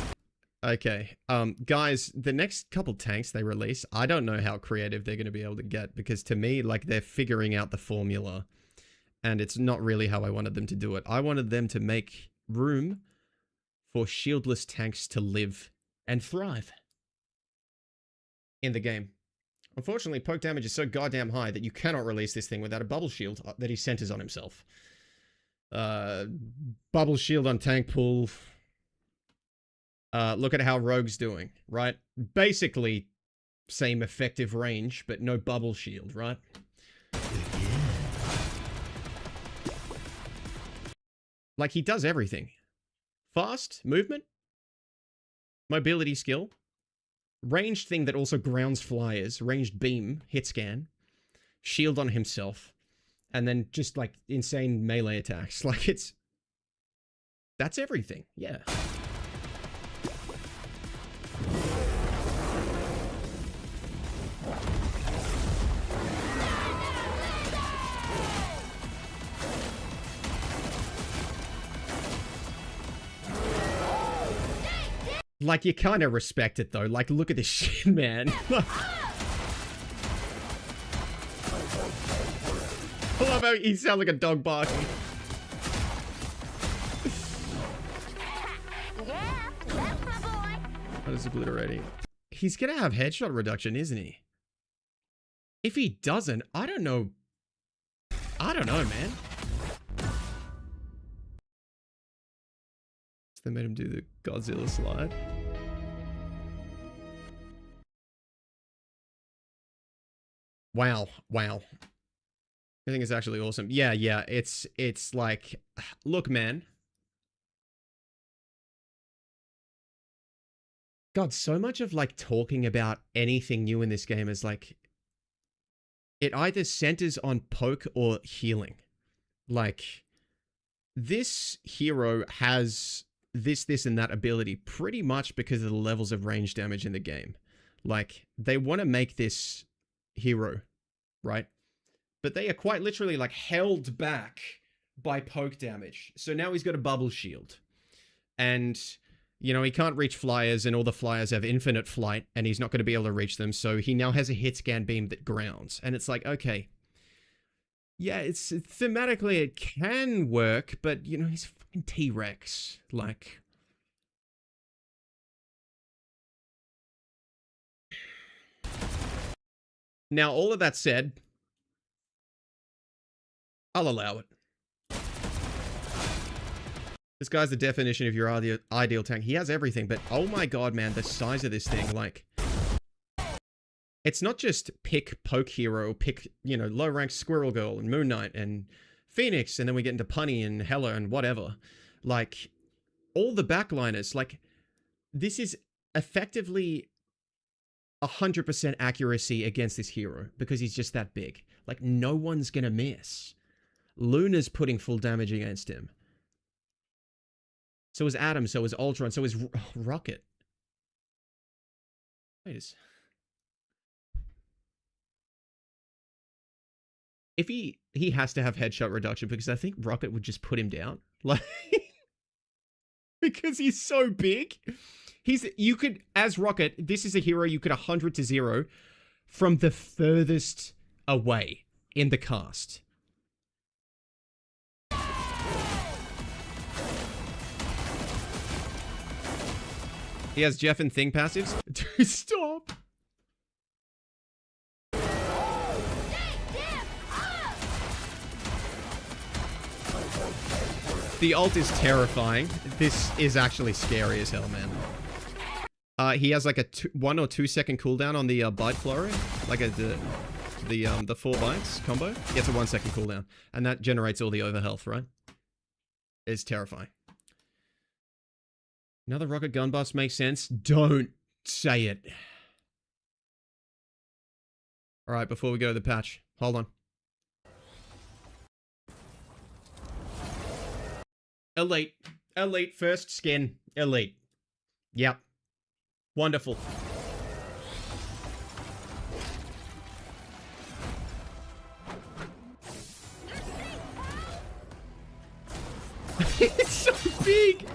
Okay. Guys, the next couple tanks they release, I don't know how creative they're going to be able to get, because to me, like, they're figuring out the formula. And it's not really how I wanted them to do it. I wanted them to make room for shieldless tanks to live and thrive in the game. Unfortunately, poke damage is so goddamn high that you cannot release this thing without a bubble shield that he centers on himself. Bubble shield on tank pool. Look at how Rogue's doing, right? Basically, same effective range, but no bubble shield, right? Like, he does everything. Fast, movement, mobility skill, ranged thing that also grounds flyers, ranged beam, hit scan, shield on himself, and then just, like, insane melee attacks. Like, it's... That's everything, yeah. Like, you kind of respect it, though. Like, look at this shit, man. I love how he sounds like a dog barking. Yeah, that's my boy. That is obliterating. He's gonna have headshot reduction, isn't he? If he doesn't, I don't know. I don't know, man. So they made him do the Godzilla slide. Wow, wow. I think it's actually awesome. Yeah, yeah, it's like, look, man. God, so much of, like, talking about anything new in this game is, like, it either centers on poke or healing. Like, this hero has this, and that ability pretty much because of the levels of range damage in the game. Like, they want to make this hero, right? But they are quite literally, like, held back by poke damage. So now he's got a bubble shield. And, you know, he can't reach flyers, and all the flyers have infinite flight, and he's not going to be able to reach them. So he now has a hit scan beam that grounds. And it's like, okay. Yeah, it's thematically it can work, but, you know, he's fucking T-Rex. Like... Now, all of that said... I'll allow it. This guy's the definition of your ideal tank. He has everything, but oh my god, man, the size of this thing, like... It's not just pick Poke Hero, pick, you know, low-ranked Squirrel Girl and Moon Knight and Phoenix, and then we get into Punny and Hella and whatever. Like, all the backliners, like, this is effectively 100% accuracy against this hero because he's just that big. Like, no one's gonna miss. Luna's putting full damage against him. So is Atom, so is Ultron, so is Rocket. Wait, if he has to have headshot reduction because I think Rocket would just put him down. Like, because he's so big. You could, as Rocket, this is a hero you could 100 to 0 from the furthest away in the cast. He has Jeff and Thing passives. Dude, stop. The ult is terrifying. This is actually scary as hell, man. He has like a 1 or 2 second cooldown on the bite flurry, like the 4 bites combo. He gets a 1 second cooldown, and that generates all the overhealth, right? It's terrifying. Another rocket gun buffs makes sense. Don't say it. All right, before we go to the patch, hold on. Elite. Elite. First skin. Elite. Yep. Wonderful. It's so big.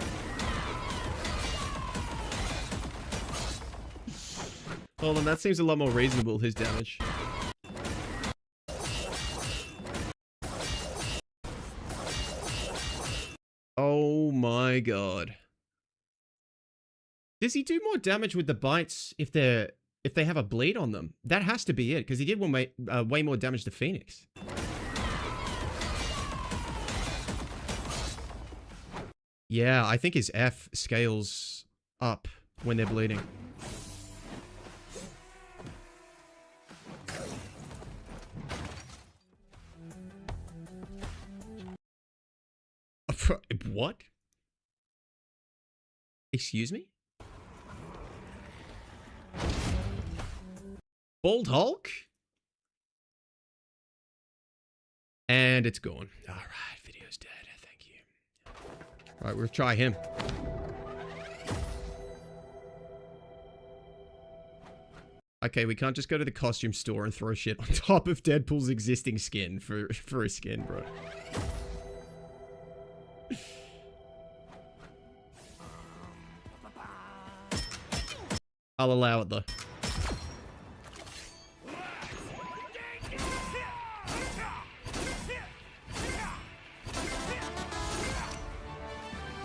Hold on, that seems a lot more reasonable, his damage. Oh my god. Does he do more damage with the bites if they have a bleed on them? That has to be it, because he did way more damage to Phoenix. Yeah, I think his F scales up when they're bleeding. What? Excuse me? Bald Hulk? And it's gone. All right, video's dead. Thank you. All right, we'll try him. Okay, we can't just go to the costume store and throw shit on top of Deadpool's existing skin for a skin, bro. I'll allow it, though.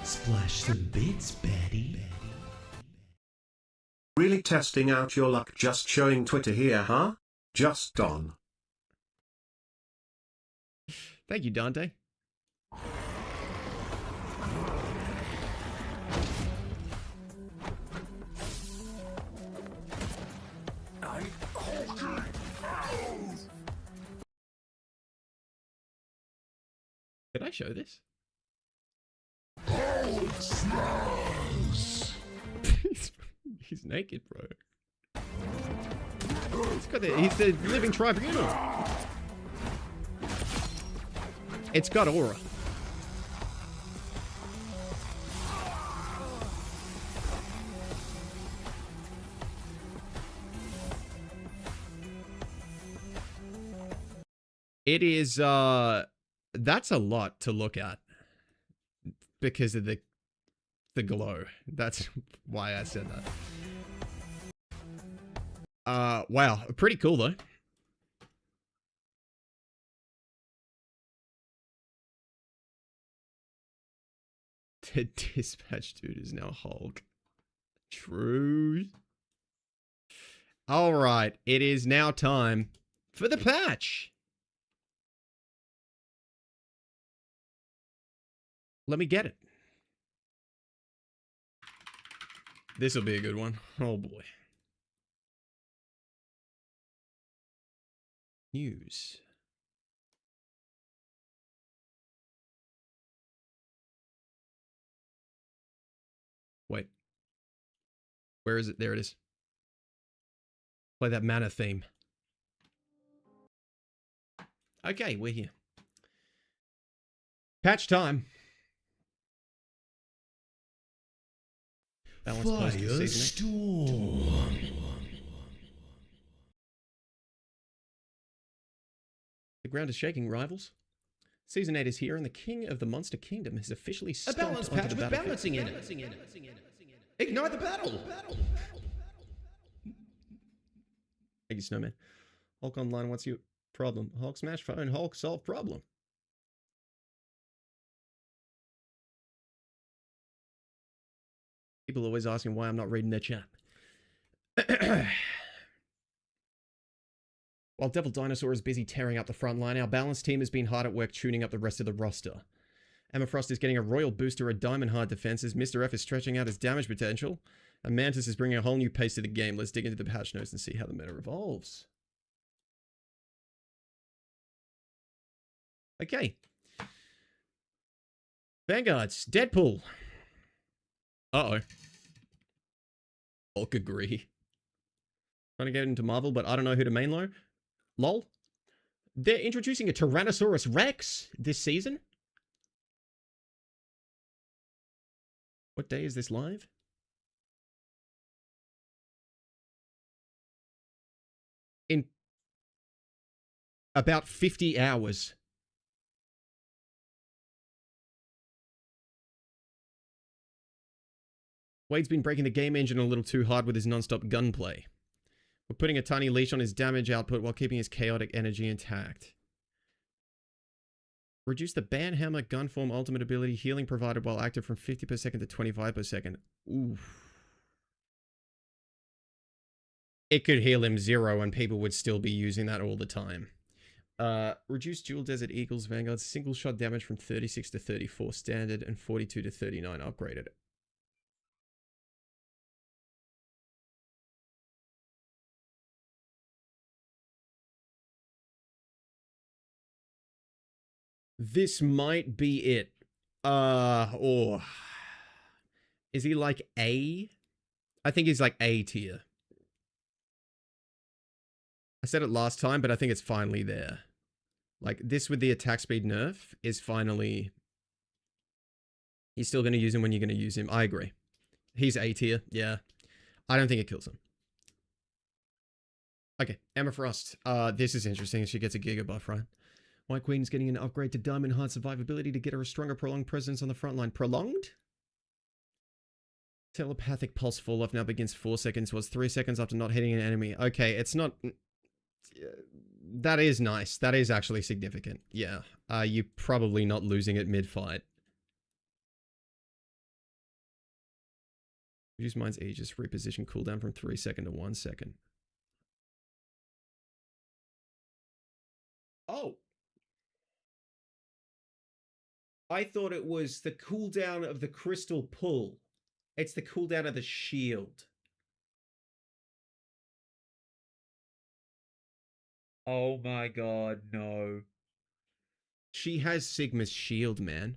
Splash some bits, baddie. Really testing out your luck just showing Twitter here, huh? Just Don. Thank you, Dante. Did I show this? He's naked, bro. He's the living tribunal. It's got aura. It is, that's a lot to look at because of the glow. That's why I said that. Wow, pretty cool though. The dispatch dude is now Hulk. True. All right, it is now time for the patch. Let me get it. This will be a good one. Oh boy. News. Wait. Where is it? There it is. Play that mana theme. Okay, we're here. Patch time. Firestorm. The ground is shaking, rivals. Season 8 is here, and the king of the Monster Kingdom has officially stomped onto the battlefield. Balancing in it. Ignite the battle. Thank you, Snowman. Hulk Online, what's your problem? Hulk smash phone, Hulk solve problem. People always asking why I'm not reading their chat. While Devil Dinosaur is busy tearing up the front line, our balance team has been hard at work tuning up the rest of the roster. Emma Frost is getting a royal booster at Diamond Hard defenses, Mr. F is stretching out his damage potential, and Mantis is bringing a whole new pace to the game. Let's dig into the patch notes and see how the meta evolves. Okay. Vanguards, Deadpool. Uh-oh. Hulk agree. Trying to get into Marvel, but I don't know who to mainload. Lol. They're introducing a Tyrannosaurus Rex this season. What day is this live? In about 50 hours. Wade's been breaking the game engine a little too hard with his non-stop gunplay. We're putting a tiny leash on his damage output while keeping his chaotic energy intact. Reduce the Banhammer Gunform ultimate ability healing provided while active from 50 per second to 25 per second. Oof. It could heal him 0 and people would still be using that all the time. Reduce Dual Desert Eagle's Vanguard's single shot damage from 36 to 34 standard and 42 to 39 upgraded. This might be it. Oh. Is he like A? I think he's like A tier. I said it last time, but I think it's finally there. Like, this with the attack speed nerf is finally... He's still going to use him when you're going to use him. I agree. He's A tier, yeah. I don't think it kills him. Okay, Emma Frost. This is interesting. She gets a Giga buff, right? White Queen's getting an upgrade to Diamond Heart survivability to get her a stronger prolonged presence on the front line. Prolonged? Telepathic pulse fall off now begins 4 seconds, was 3 seconds after not hitting an enemy. Okay, it's not... That is nice. That is actually significant. Yeah. You're probably not losing it mid-fight. Reduce Mind's Aegis reposition cooldown from 3 seconds to 1 second. Oh! I thought it was the cooldown of the crystal pull. It's the cooldown of the shield. Oh my god, no. She has Sigma's shield, man.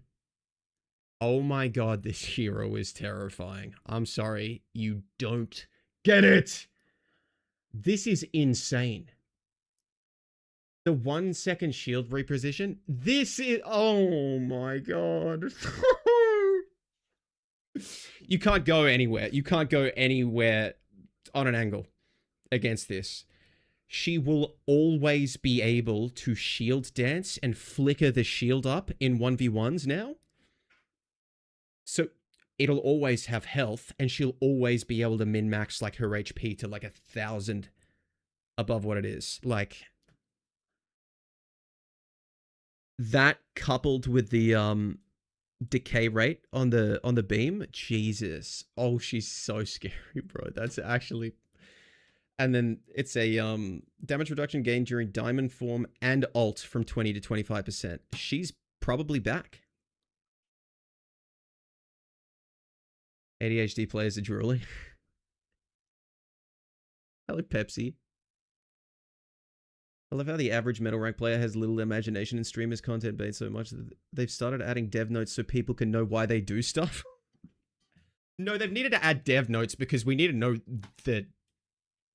Oh my god, this hero is terrifying. I'm sorry, you don't get it! This is insane. The 1 second shield reposition? This is... Oh my god. You can't go anywhere. You can't go anywhere on an angle against this. She will always be able to shield dance and flicker the shield up in 1v1s now. So it'll always have health, and she'll always be able to min-max like her HP to like 1,000 above what it is. Like, that coupled with the decay rate on the beam, Jesus. Oh, she's so scary, bro. That's actually... And then it's a damage reduction gain during diamond form and ult from 20 to 25%. She's probably back. ADHD players are drooling. I like Pepsi. I love how the average metal rank player has little imagination and streamers content bait so much that they've started adding dev notes so people can know why they do stuff. No, they've needed to add dev notes because we need to know the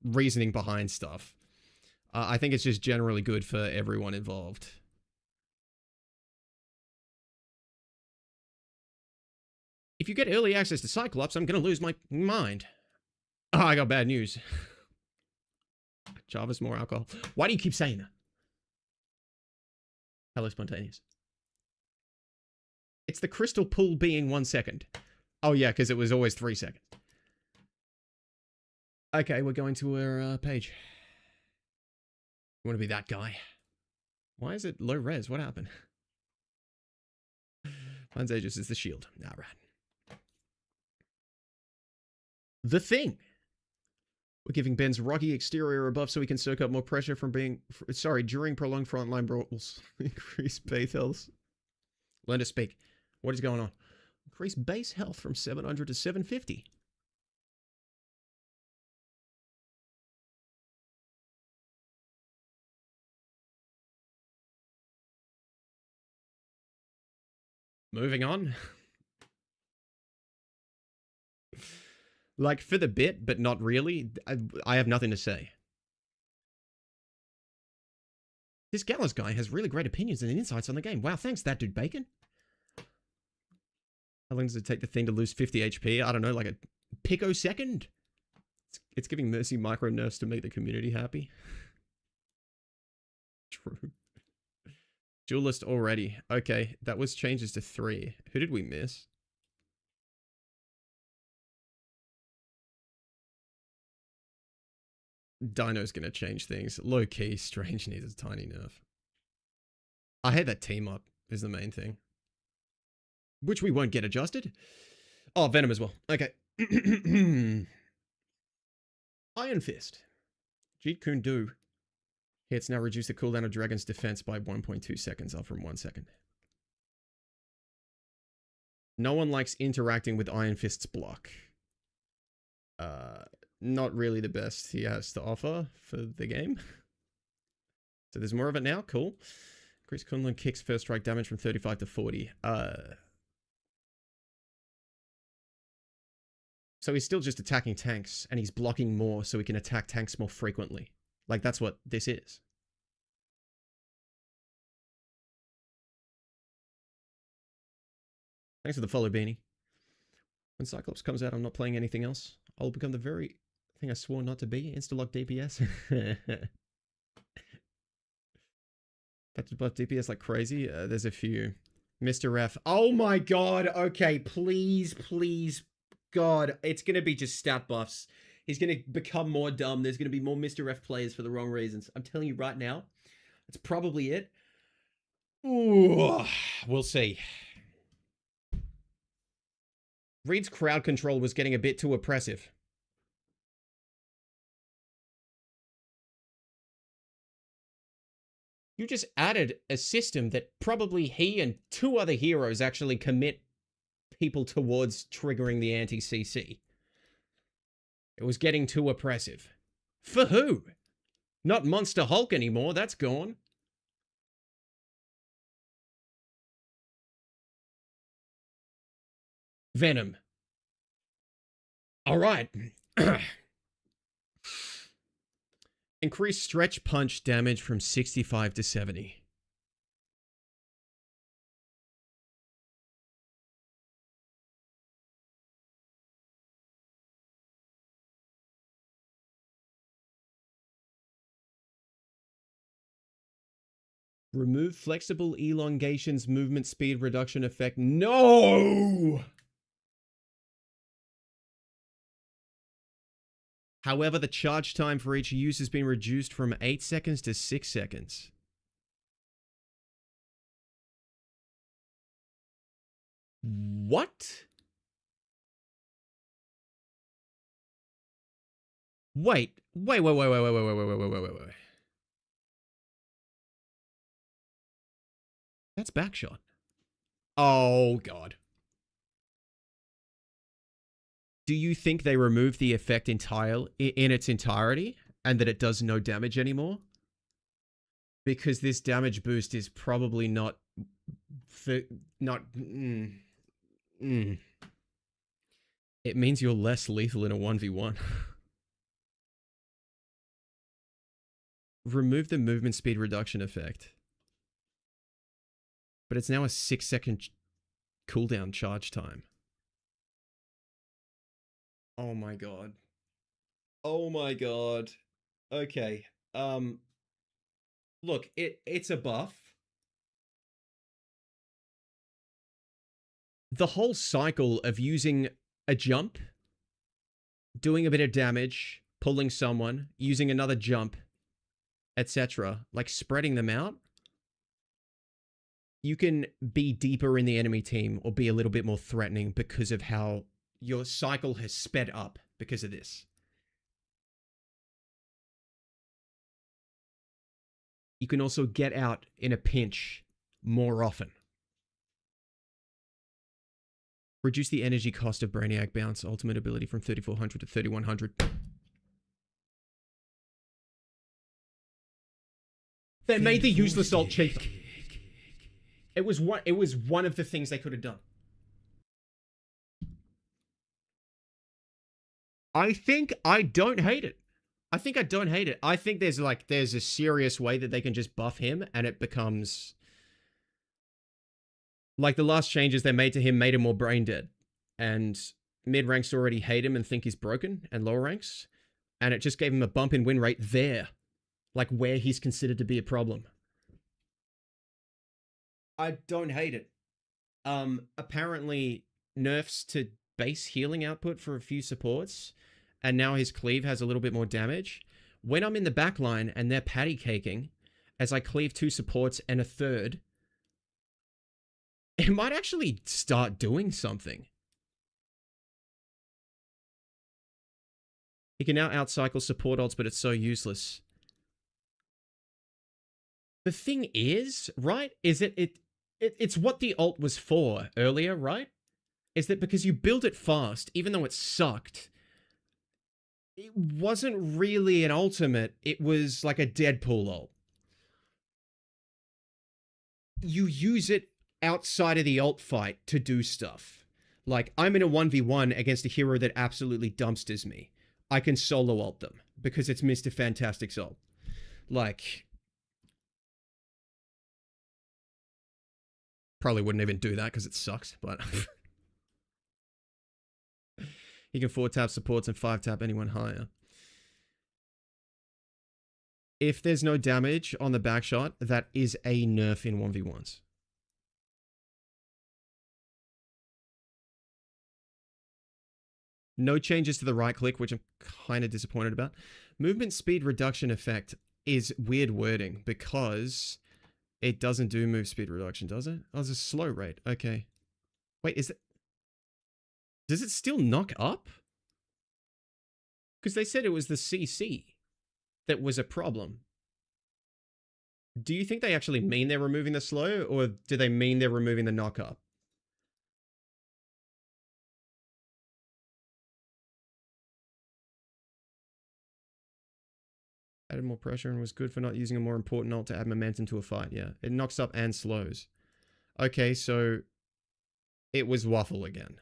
reasoning behind stuff. I think it's just generally good for everyone involved. If you get early access to Cyclops, I'm going to lose my mind. Oh, I got bad news. Java's more alcohol. Why do you keep saying that? Hello, Spontaneous. It's the crystal pull being 1 second. Oh, yeah, because it was always 3 seconds. Okay, we're going to our page. You want to be that guy? Why is it low res? What happened? Mind's Aegis is the shield. All right. The Thing. We're giving Ben's rocky exterior a buff so he can soak up more pressure from being... during prolonged frontline brawls. Increase base health. Learn to speak. What is going on? Increase base health from 700 to 750. Moving on. Like, for the bit, but not really. I have nothing to say. This Gallows guy has really great opinions and insights on the game. Wow, thanks, that dude Bacon. How long does it take the Thing to lose 50 HP? I don't know, like a picosecond? It's giving Mercy micro nerfs to make the community happy. True. Duelist already. Okay, that was changes to 3. Who did we miss? Dino's gonna change things. Low-key, Strange needs a tiny nerf. I hate that team up is the main thing. Which we won't get adjusted. Oh, Venom as well. Okay. Iron Fist. Jeet Kune Do. Hits now reduce the cooldown of Dragon's defense by 1.2 seconds, up from 1 second. No one likes interacting with Iron Fist's block. Not really the best he has to offer for the game. So there's more of it now. Cool. Increase Kunlun kicks first strike damage from 35 to 40. So he's still just attacking tanks, and he's blocking more so he can attack tanks more frequently. Like, that's what this is. Thanks for the follow, Beanie. When Cyclops comes out, I'm not playing anything else. I'll become the very thing I swore not to be. Instalock DPS. But to buff DPS like crazy. There's a few. Mr. F. Oh my god. Okay, please, please. God, it's going to be just stat buffs. He's going to become more dumb. There's going to be more Mr. F players for the wrong reasons. I'm telling you right now. That's probably it. Ooh, we'll see. Reed's crowd control was getting a bit too oppressive. You just added a system that probably he and 2 other heroes actually commit people towards triggering the anti-CC. It was getting too oppressive. For who? Not Monster Hulk anymore, that's gone. Venom. Alright. Increase stretch punch damage from 65 to 70. Remove flexible elongations movement speed reduction effect. No! However, the charge time for each use has been reduced from 8 seconds to 6 seconds. What? Wait. That's backshot. Oh, God. Do you think they removed the effect in its entirety and that it does no damage anymore? Because this damage boost is probably not... It means you're less lethal in a 1v1. Remove the movement speed reduction effect. But it's now a 6-second cooldown charge time. Oh my god. Oh my god. Okay. Look, it's a buff. The whole cycle of using a jump, doing a bit of damage, pulling someone, using another jump, etc., like spreading them out, you can be deeper in the enemy team or be a little bit more threatening because of how your cycle has sped up because of this. You can also get out in a pinch more often. Reduce the energy cost of Brainiac Bounce ultimate ability from 3400 to 3100. They made the useless ult cheaper. It was one of the things they could have done. I don't hate it. I think there's a serious way that they can just buff him and it becomes like the last changes they made to him made him more brain dead. And mid ranks already hate him and think he's broken, and lower ranks. And it just gave him a bump in win rate there. Like where he's considered to be a problem. I don't hate it. Apparently nerfs to base healing output for a few supports, and now his cleave has a little bit more damage. When I'm in the backline and they're patty caking, as I cleave 2 supports and a third, it might actually start doing something. He can now outcycle support ults, but it's so useless. The thing is, right, is that it's what the ult was for earlier, right? Is that because you build it fast, even though it sucked, it wasn't really an ultimate, it was like a Deadpool ult. You use it outside of the ult fight to do stuff. Like, I'm in a 1v1 against a hero that absolutely dumpsters me. I can solo ult them because it's Mr. Fantastic's ult. Like, probably wouldn't even do that because it sucks, but he can 4-tap supports and 5-tap anyone higher. If there's no damage on the backshot, that is a nerf in 1v1s. No changes to the right click, which I'm kind of disappointed about. Movement speed reduction effect is weird wording because it doesn't do move speed reduction, does it? Oh, it's a slow rate. Okay. Wait, is it... Does it still knock up? Because they said it was the CC that was a problem. Do you think they actually mean they're removing the slow, or do they mean they're removing the knock up? Added more pressure and was good for not using a more important ult to add momentum to a fight. Yeah, it knocks up and slows. Okay, so it was Waffle again.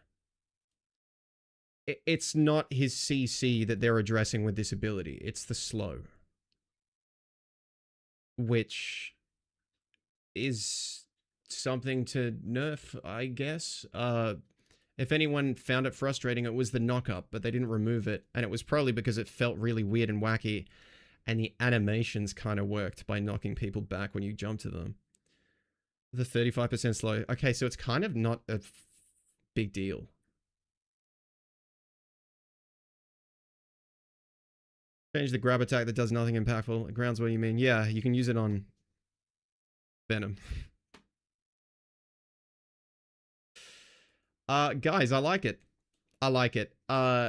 It's not his CC that they're addressing with this ability. It's the slow. Which is something to nerf, I guess. If anyone found it frustrating, it was the knock-up, but they didn't remove it. And it was probably because it felt really weird and wacky. And the animations kind of worked by knocking people back when you jump to them. The 35% slow. Okay, so it's kind of not a big deal. Change the grab attack that does nothing impactful. Grounds, what do you mean? Yeah, you can use it on Venom. Guys, I like it. I like it.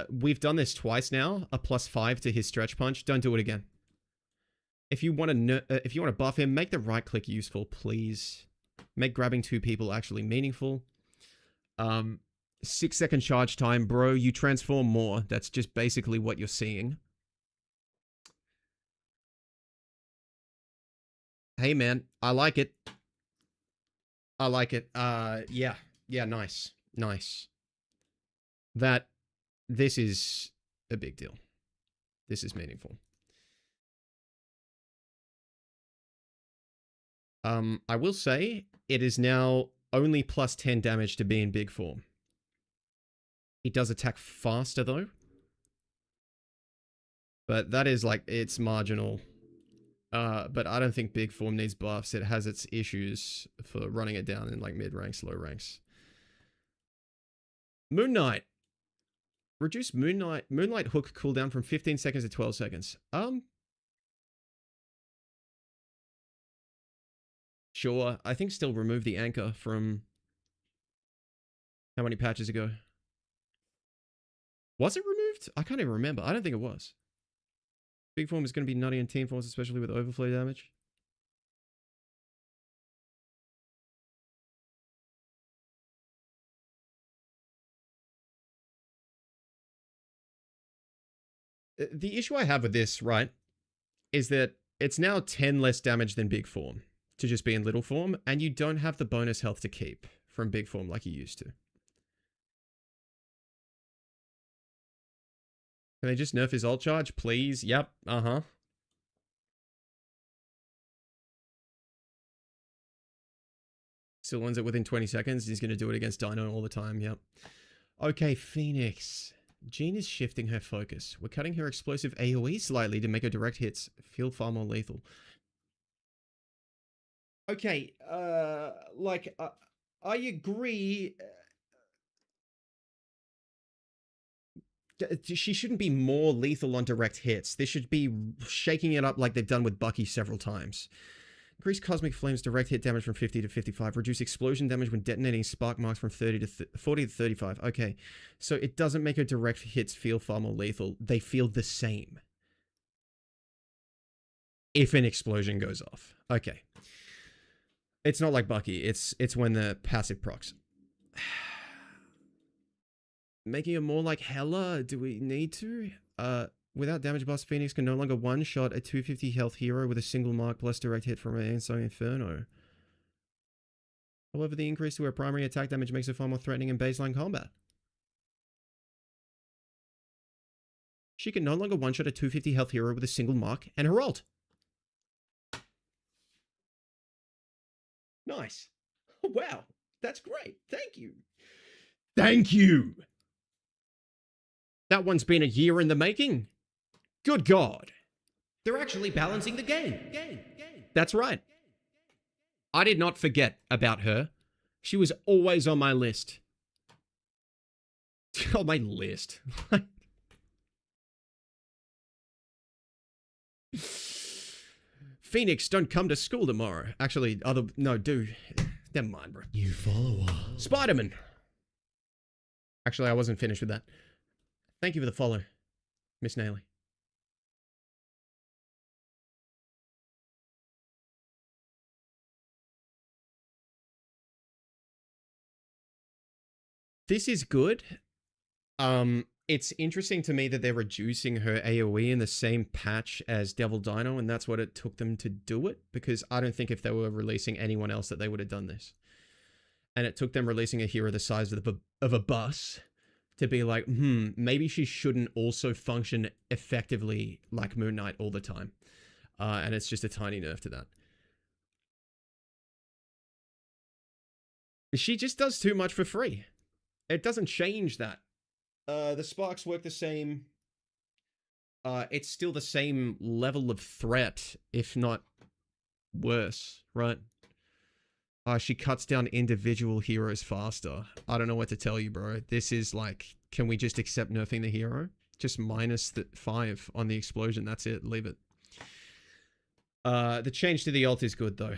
We've done this twice now. A +5 to his stretch punch. Don't do it again. If you want to buff him, make the right click useful, please. Make grabbing 2 people actually meaningful. 6-second charge time, bro. You transform more. That's just basically what you're seeing. Hey, man. I like it. I like it. Yeah. Yeah, nice. Nice. This is a big deal. This is meaningful. I will say, it is now only +10 damage to be in big form. It does attack faster, though. But that is, like, it's marginal. But I don't think big form needs buffs. It has its issues for running it down in, like, mid-ranks, low ranks. Moon Knight. Reduce Moonlight hook cooldown from 15 seconds to 12 seconds. Sure. I think still remove the anchor from how many patches ago? Was it removed? I can't even remember. I don't think it was. Big form is going to be nutty in team forms, especially with overflow damage. The issue I have with this, right, is that it's now 10 less damage than big form to just be in little form, and you don't have the bonus health to keep from big form like you used to. Can they just nerf his ult charge, please? Yep, uh-huh. Still wins it within 20 seconds. He's going to do it against Dino all the time, yep. Okay, Phoenix. Jean is shifting her focus. We're cutting her explosive AoE slightly to make her direct hits feel far more lethal. Okay, I agree. She shouldn't be more lethal on direct hits. They should be shaking it up like they've done with Bucky several times. Increase Cosmic Flame's direct hit damage from 50 to 55. Reduce explosion damage when detonating spark marks from 40 to 35. Okay, so it doesn't make her direct hits feel far more lethal. They feel the same if an explosion goes off. Okay. It's not like Bucky. It's when the passive procs. Making it more like Hela. Do we need to? Without damage buffs, Phoenix can no longer one-shot a 250 health hero with a single mark plus direct hit from an Ansong Inferno. However, the increase to her primary attack damage makes her far more threatening in baseline combat. She can no longer one-shot a 250 health hero with a single mark and her ult. Nice. Wow. That's great. Thank you. Thank you. That one's been a year in the making. Good God. They're actually balancing the game. That's right. I did not forget about her. She was always on my list. On my list. Phoenix, don't come to school tomorrow. Actually, no, do. Never mind, bro. You follow Spider-Man. Actually, I wasn't finished with that. Thank you for the follow, Miss Naily. This is good. It's interesting to me that they're reducing her AoE in the same patch as Devil Dino, and that's what it took them to do it, because I don't think if they were releasing anyone else that they would have done this. And it took them releasing a hero the size of a bus to be like, maybe she shouldn't also function effectively like Moon Knight all the time. And it's just a tiny nerf to that. She just does too much for free. It doesn't change that. The sparks work the same. It's still the same level of threat, if not worse, right? She cuts down individual heroes faster. I don't know what to tell you, bro. This is like, can we just accept nerfing the hero? Just minus the 5 on the explosion. That's it. Leave it. The change to the ult is good, though.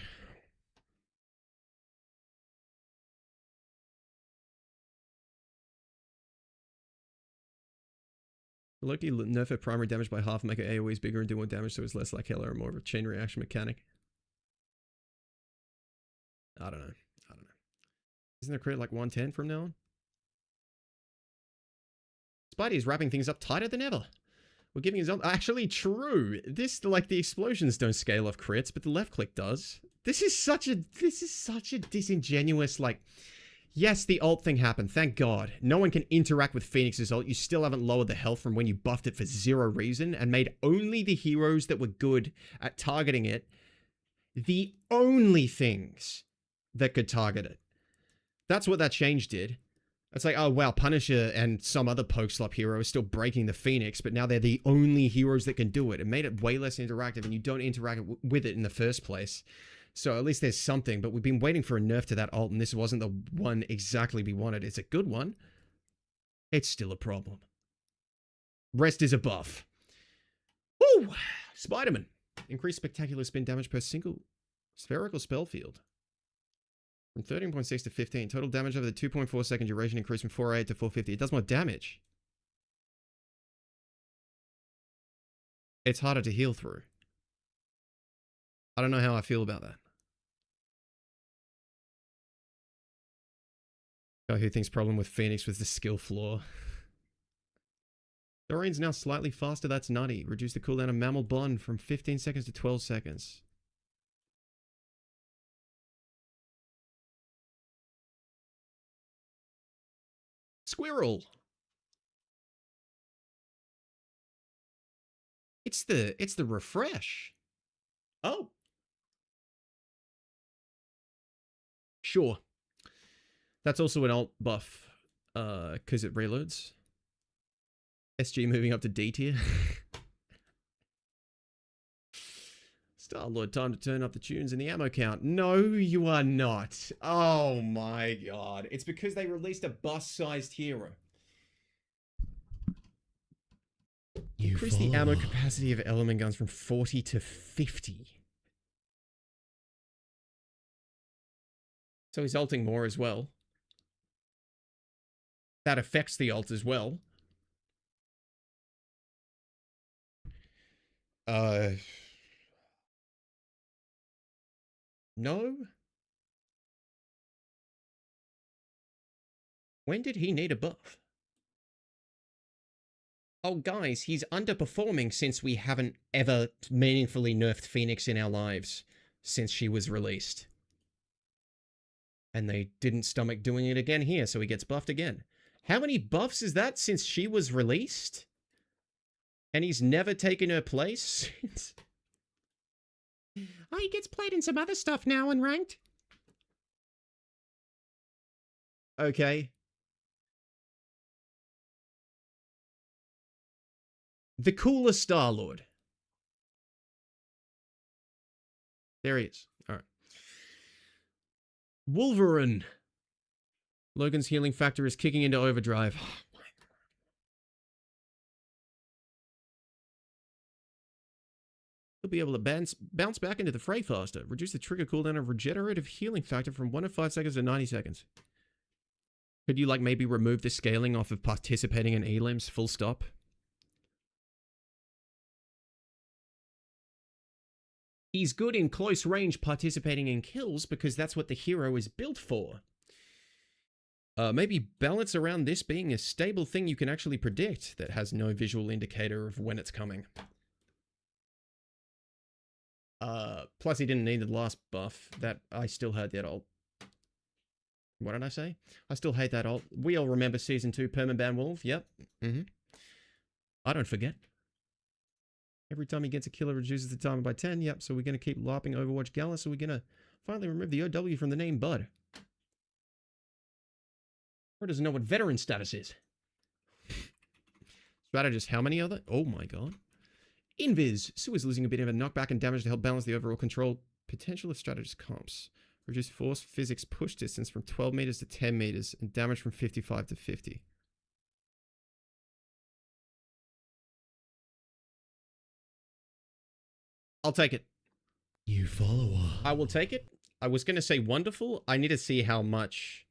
Loki nerf her primary damage by half, make her AoEs bigger and do more damage so it's less like Hela or more of a chain reaction mechanic. I don't know. Isn't there crit like 110 from now on? Spidey is wrapping things up tighter than ever. We're giving his own... Actually, true. This, like, the explosions don't scale off crits, but the left click does. This is such a disingenuous, like... Yes, the ult thing happened, thank God. No one can interact with Phoenix's ult. You still haven't lowered the health from when you buffed it for zero reason and made only the heroes that were good at targeting it the only things that could target it. That's what that change did. It's like, oh wow, Punisher and some other poke-slop hero is still breaking the Phoenix, but now they're the only heroes that can do it. It made it way less interactive, and you don't interact with it in the first place. So at least there's something, but we've been waiting for a nerf to that ult, and this wasn't the one exactly we wanted. It's a good one. It's still a problem. Rest is a buff. Woo! Spider-Man. Increased spectacular spin damage per single spherical spell field. From 13.6 to 15. Total damage over the 2.4 second duration increased from 408 to 450. It does more damage. It's harder to heal through. I don't know how I feel about that. Guy who thinks problem with Phoenix was the skill flaw. Dorian's now slightly faster, that's nutty. Reduce the cooldown of Mammal Bond from 15 seconds to 12 seconds. Squirrel! It's the refresh. Oh. Sure. That's also an alt buff, because it reloads. SG moving up to D tier. Star-Lord, time to turn up the tunes and the ammo count. No, you are not. Oh my god. It's because they released a bus-sized hero. Increase the ammo capacity of element guns from 40 to 50. So he's ulting more as well. That affects the ult as well. No? When did he need a buff? Oh, guys, he's underperforming since we haven't ever meaningfully nerfed Phoenix in our lives since she was released. And they didn't stomach doing it again here, so he gets buffed again. How many buffs is that since she was released? And he's never taken her place? Oh, he gets played in some other stuff now and ranked. Okay. The coolest Star-Lord. There he is. Alright. Wolverine. Logan's healing factor is kicking into overdrive. He'll be able to bounce back into the fray faster. Reduce the trigger cooldown of regenerative healing factor from 105 seconds to 90 seconds. Could you, like, maybe remove the scaling off of participating in elims? Full stop. He's good in close range participating in kills because that's what the hero is built for. Maybe balance around this being a stable thing you can actually predict that has no visual indicator of when it's coming. Plus he didn't need the last buff. That I still had that alt. What did I say? I still hate that alt. We all remember Season 2 Permaban Wolf. Yep. I don't forget. Every time he gets a kill, it reduces the timer by 10. Yep, so we're going to keep LARPing Overwatch Gala, so we're going to finally remove the OW from the name Bud. Or doesn't know what veteran status is. Strategist, how many other? Oh my god. Invis. Sue is losing a bit of a knockback and damage to help balance the overall control potential of strategist comps. Reduce force physics push distance from 12 meters to 10 meters and damage from 55 to 50. I'll take it. New follower. I will take it. I was going to say wonderful. I need to see how much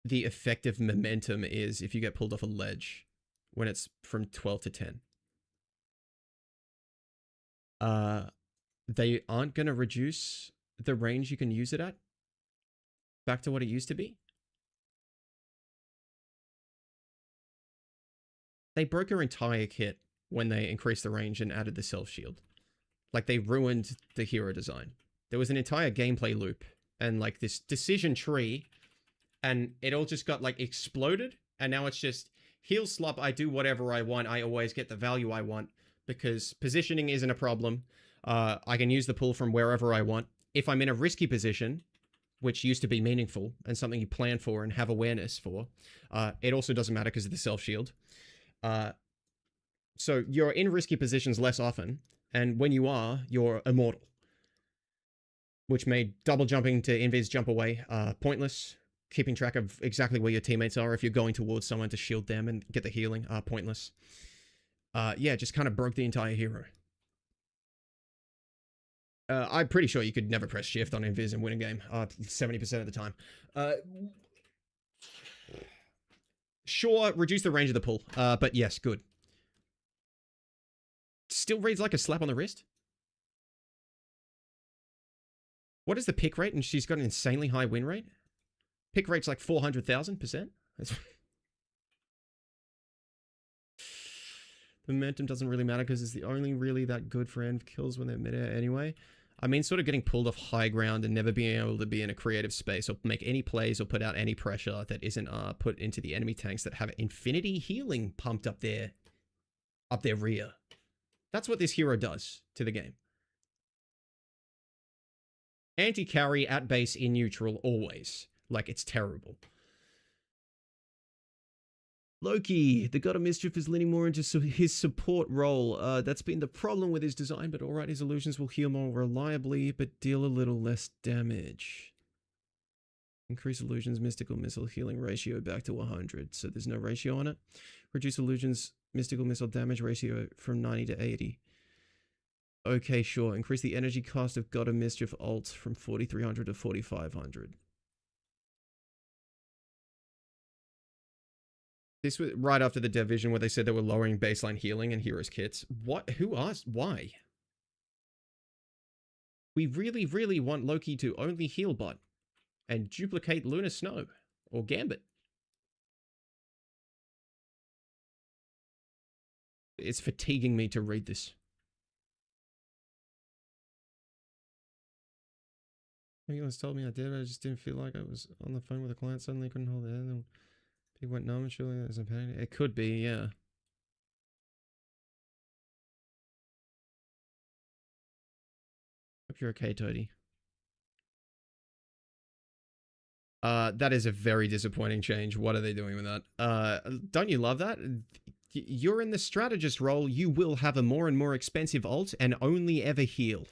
the effective momentum is if you get pulled off a ledge when it's from 12 to 10. They aren't going to reduce the range you can use it at back to what it used to be. They broke her entire kit when they increased the range and added the self-shield. Like, they ruined the hero design. There was an entire gameplay loop and, like, this decision tree, and it all just got, like, exploded, and now it's just heal slop, I do whatever I want, I always get the value I want, because positioning isn't a problem. I can use the pull from wherever I want. If I'm in a risky position, which used to be meaningful, and something you plan for and have awareness for, it also doesn't matter because of the self-shield. So you're in risky positions less often, and when you are, you're immortal. Which made double jumping to invis jump away pointless. Keeping track of exactly where your teammates are if you're going towards someone to shield them and get the healing, pointless. Yeah, just kind of broke the entire hero. I'm pretty sure you could never press shift on invis and win a game, 70% of the time. Sure, reduce the range of the pull, but yes, good. Still reads like a slap on the wrist. What is the pick rate? And she's got an insanely high win rate. Pick rate's like 400,000%. That's... The momentum doesn't really matter because it's the only really that good for end kills when they're midair anyway. I mean, sort of getting pulled off high ground and never being able to be in a creative space or make any plays or put out any pressure that isn't put into the enemy tanks that have infinity healing pumped up their rear. That's what this hero does to the game. Anti-carry at base in neutral always. Like, it's terrible. Loki, the God of Mischief, is leaning more into his support role. That's been the problem with his design, but alright, his illusions will heal more reliably, but deal a little less damage. Increase illusions mystical missile healing ratio back to 100, so there's no ratio on it. Reduce illusions mystical missile damage ratio from 90 to 80. Okay, sure. Increase the energy cost of God of Mischief ult from 4,300 to 4,500. This was right after the division where they said they were lowering baseline healing and heroes kits. What? Who asked? Why? We really, really want Loki to only heal bot and duplicate Lunar Snow or Gambit. It's fatiguing me to read this. Nicholas told me I did, I just didn't feel like I was on the phone with a client. Suddenly couldn't hold it in. And he went numb and surely there's a pain. It could be, yeah. Hope you're okay, Toadie. That is a very disappointing change. What are they doing with that? Don't you love that? You're in the strategist role. You will have a more and more expensive ult and only ever heal.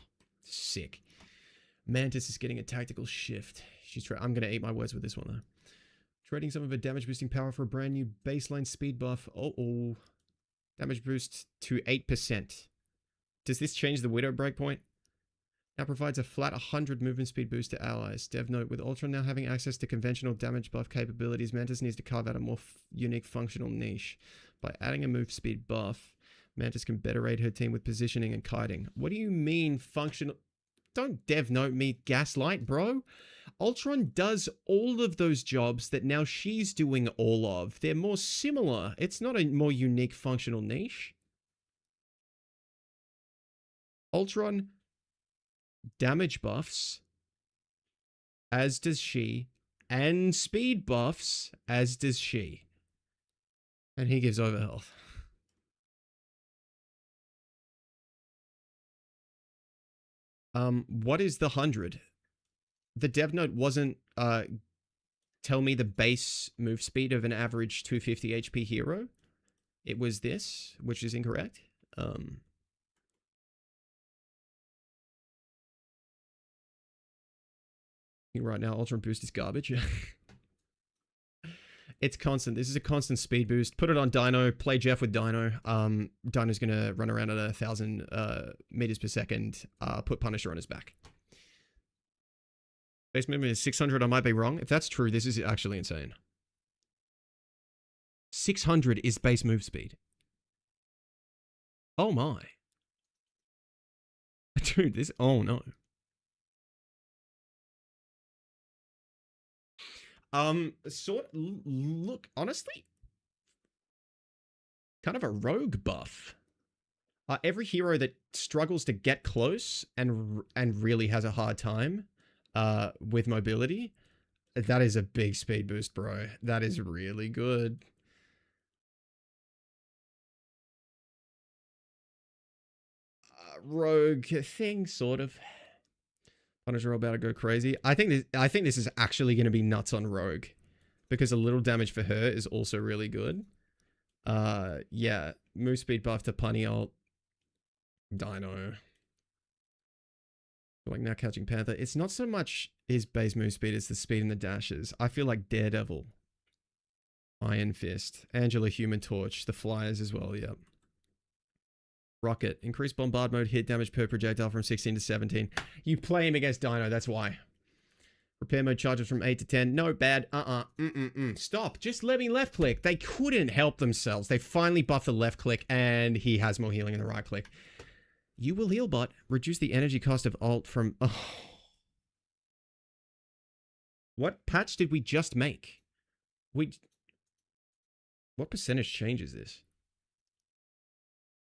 Sick. Mantis is getting a tactical shift. I'm going to eat my words with this one, though. Trading some of her damage boosting power for a brand new baseline speed buff. Uh-oh. Damage boost to 8%. Does this change the Widow breakpoint? Now provides a flat 100 movement speed boost to allies. Dev note, with Ultron now having access to conventional damage buff capabilities, Mantis needs to carve out a more unique functional niche. By adding a move speed buff, Mantis can better aid her team with positioning and kiting. What do you mean functional? Don't Dev note me gaslight, bro. Ultron does all of those jobs that now she's doing all of. They're more similar. It's not a more unique functional niche. Ultron damage buffs, as does she, and speed buffs, as does she. And he gives over health. What is the 100? The dev note wasn't tell me the base move speed of an average 250 HP hero. It was this, which is incorrect. Right now, Ultron boost is garbage. It's constant. This is a constant speed boost. Put it on Dino. Play Jeff with Dino. Dino's going to run around at 1,000 meters per second. Put Punisher on his back. Base movement is 600. I might be wrong. If that's true, this is actually insane. 600 is base move speed. Oh my. Dude, this... Oh no. Look, honestly, kind of a rogue buff. Every hero that struggles to get close and really has a hard time with mobility, that is a big speed boost, bro. That is really good. Rogue thing, sort of. Punisher about to go crazy. I think this is actually going to be nuts on Rogue, because a little damage for her is also really good. Yeah, move speed buff to Punny ult. Dino. Like now catching Panther. It's not so much his base move speed, it's the speed in the dashes. I feel like Daredevil, Iron Fist, Angela Human Torch, the Flyers as well. Yep. Rocket. Increased bombard mode hit damage per projectile from 16 to 17. You play him against Dino, that's why. Repair mode charges from 8 to 10. No, bad. Stop. Just let me left click. They couldn't help themselves. They finally buffed the left click and he has more healing in the right click. You will heal bot. Reduce the energy cost of ult from... Oh. What patch did we just make? What percentage change is this?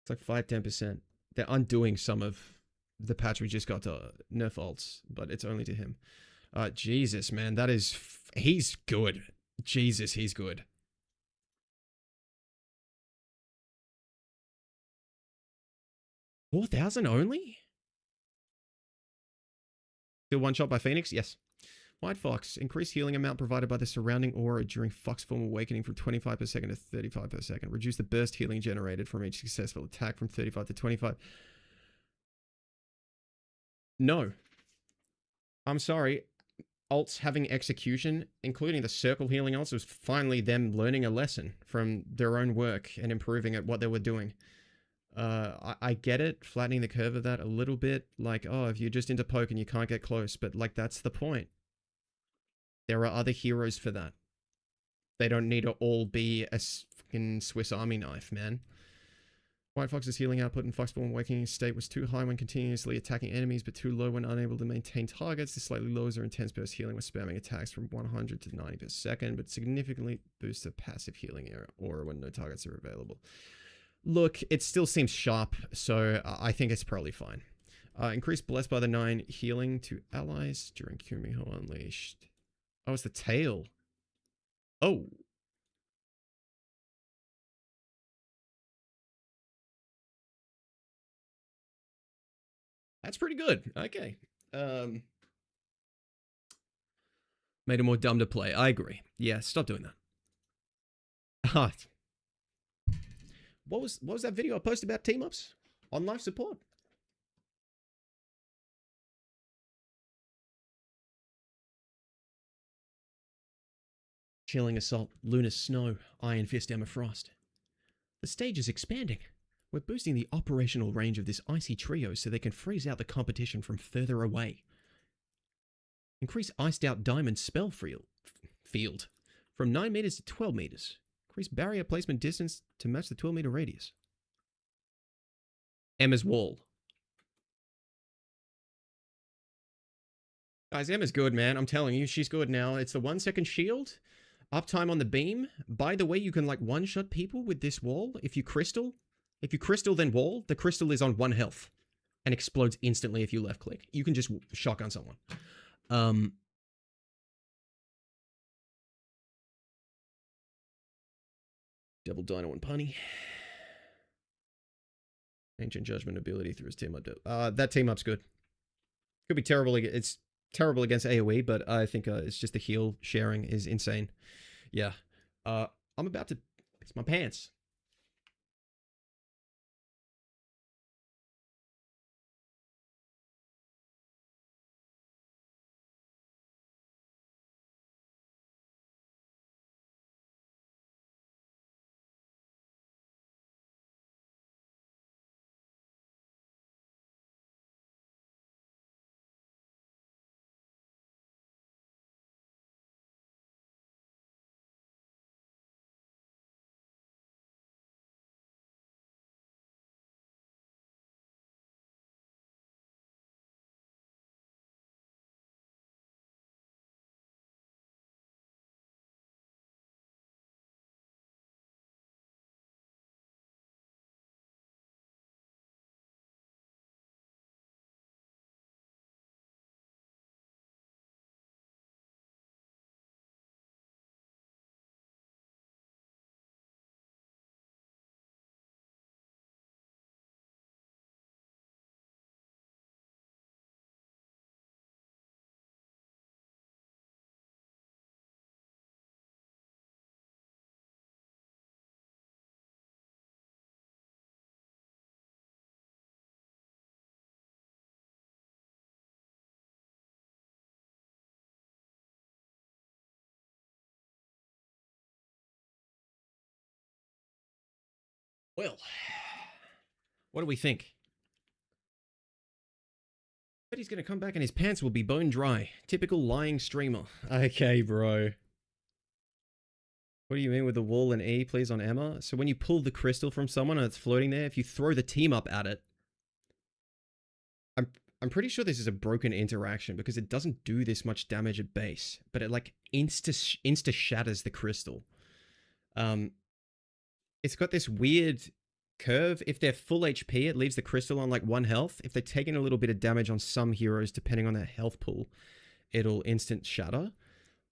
It's like 5-10%. They're undoing some of the patch we just got to nerf ults, but it's only to him. Jesus, man, that is... He's good. Jesus, he's good. $4,000 only? Still one shot by Phoenix? Yes. White Fox. Increased healing amount provided by the surrounding aura during Fox form awakening from 25 per second to 35 per second. Reduce the burst healing generated from each successful attack from 35 to 25. No. I'm sorry. Ults having execution, including the circle healing ults, was finally them learning a lesson from their own work and improving at what they were doing. I get it, flattening the curve of that a little bit. Like, oh, if you're just into poke and you can't get close, but like, that's the point. There are other heroes for that. They don't need to all be a fucking Swiss Army knife, man. White Fox's healing output in Foxborn Awakening state was too high when continuously attacking enemies, but too low when unable to maintain targets. This slightly lowers her intense burst healing with spamming attacks from 100 to 90 per second, but significantly boosts her passive healing aura when no targets are available. Look, it still seems sharp, so I think it's probably fine. Increased Blessed by the 9 healing to allies during Kumiho Unleashed. Oh, it's the tail. Oh. That's pretty good. Okay. Made it more dumb to play. I agree. Yeah, stop doing that. Ah. What was that video I posted about team-ups on life support? Chilling Assault, Lunar Snow, Iron Fist, Emma Frost. The stage is expanding. We're boosting the operational range of this icy trio so they can freeze out the competition from further away. Increase Iced Out Diamond spell field from 9 meters to 12 meters. Increase barrier placement distance to match the 12-meter radius. Emma's Wall. Guys, Emma's good, man. I'm telling you, she's good now. It's the 1 second shield. Uptime on the beam. By the way, you can like one-shot people with this wall. If you crystal then wall, the crystal is on 1 health and explodes instantly if you left click. You can just shotgun someone. Devil Dino and Punny. Ancient Judgment ability through his team up. That team up's good. Could be terrible. It's terrible against AoE, but I think it's just the heal sharing is insane. Yeah. I'm about to piss my pants. Well, what do we think? But he's going to come back and his pants will be bone dry. Typical lying streamer. Okay, bro. What do you mean with the wall and E, please, on Emma? So when you pull the crystal from someone and it's floating there, if you throw the team up at it... I'm pretty sure this is a broken interaction because it doesn't do this much damage at base, but it like insta shatters the crystal. It's got this weird curve. If they're full HP, it leaves the crystal on like 1 health. If they're taking a little bit of damage on some heroes, depending on their health pool, it'll instant shatter.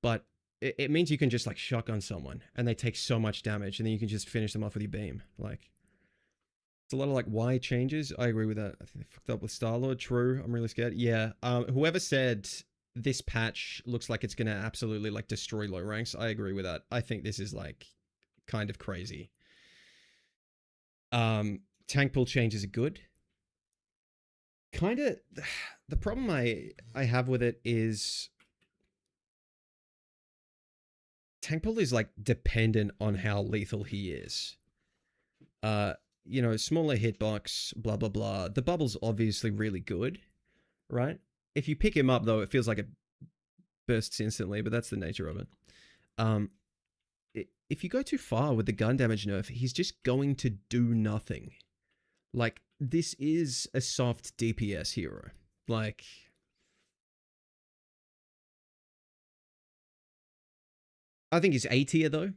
But it means you can just like shotgun someone and they take so much damage and then you can just finish them off with your beam. Like, it's a lot of like Y changes. I agree with that. I think they fucked up with Star-Lord. True. I'm really scared. Yeah. Whoever said this patch looks like it's going to absolutely like destroy low ranks, I agree with that. I think this is like kind of crazy. Tank pull changes are good. Kind of the problem I have with it is tank pull is like dependent on how lethal he is. You know, smaller hitbox, blah blah blah. The bubble's obviously really good, right? If you pick him up though, it feels like it bursts instantly, but that's the nature of it. If you go too far with the gun damage nerf, he's just going to do nothing. Like, this is a soft DPS hero. Like, I think he's A tier though.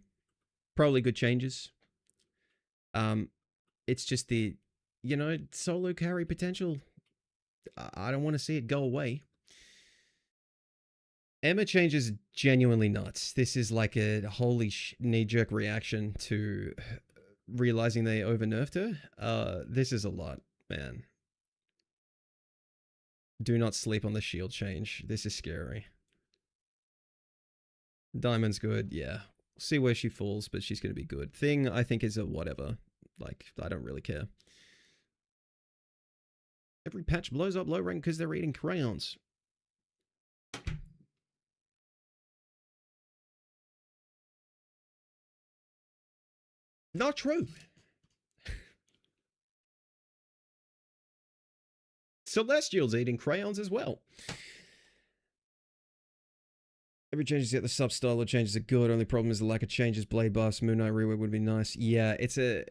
Probably good changes. It's just the, you know, solo carry potential. I don't want to see it go away. Emma change is genuinely nuts. This is like a holy knee-jerk reaction to realizing they over-nerfed her. This is a lot, man. Do not sleep on the shield change. This is scary. Diamond's good, yeah. See where she falls, but she's going to be good. Thing, I think, is a whatever. Like, I don't really care. Every patch blows up low rank because they're eating crayons. Not true. Celestial's eating crayons as well. Every change is get the sub-style or changes are good. Only problem is the lack of changes. Blade buffs, Moon Knight rework would be nice. Yeah, it's a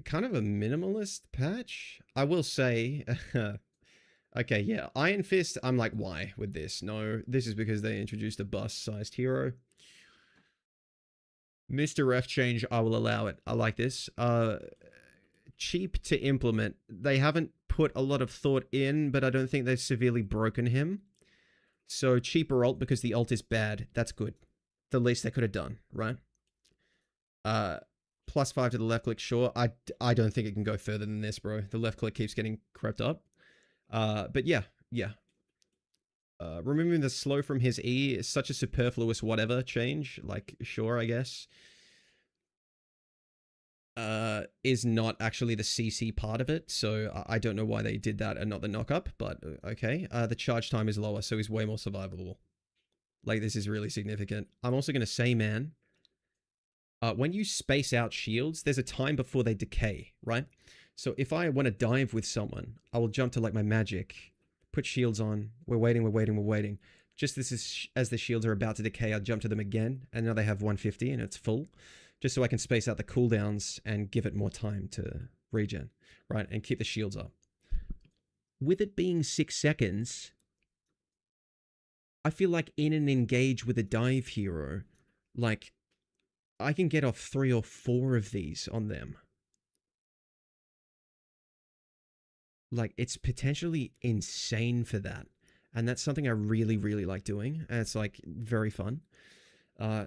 kind of a minimalist patch. I will say, okay, yeah, Iron Fist, I'm like, why with this? No, this is because they introduced a bust-sized hero. Mr. F change, I will allow it. I like this. Cheap to implement. They haven't put a lot of thought in, but I don't think they've severely broken him. So cheaper ult because the ult is bad. That's good. The least they could have done, right? +5 to the left click, sure. I don't think it can go further than this, bro. The left click keeps getting crept up. But yeah. Removing the slow from his E is such a superfluous whatever change. Like, sure, I guess. Is not actually the CC part of it, so I don't know why they did that and not the knock-up, but okay. The charge time is lower, so he's way more survivable. Like, this is really significant. I'm also going to say, man, when you space out shields, there's a time before they decay, right? So if I want to dive with someone, I will jump to, like, my magic, put shields on, we're waiting. Just as the shields are about to decay, I'll jump to them again, and now they have 150 and it's full. Just so I can space out the cooldowns and give it more time to regen, right? And keep the shields up. With it being 6 seconds, I feel like in an engage with a dive hero, like, I can get off 3 or 4 of these on them. Like, it's potentially insane for that. And that's something I really, really like doing. And it's, like, very fun.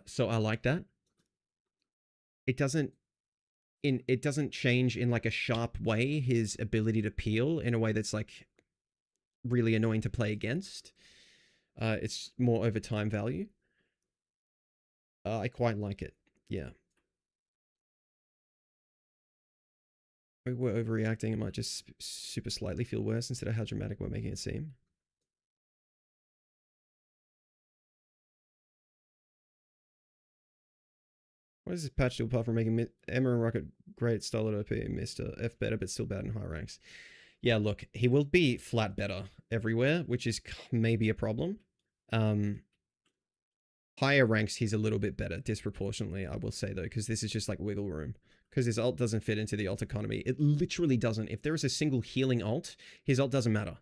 So I like that. It doesn't change in like a sharp way his ability to peel in a way that's like really annoying to play against. It's more over time value. I quite like it. Yeah. We're overreacting. It might just super slightly feel worse instead of how dramatic we're making it seem. What does this patch do apart from making Emma and Rocket great, style at OP, Mr. F better, but still bad in high ranks? Yeah, look, he will be flat better everywhere, which is maybe a problem. Higher ranks, he's a little bit better, disproportionately, I will say, though, because this is just like wiggle room. Because his ult doesn't fit into the ult economy. It literally doesn't. If there is a single healing ult, his ult doesn't matter.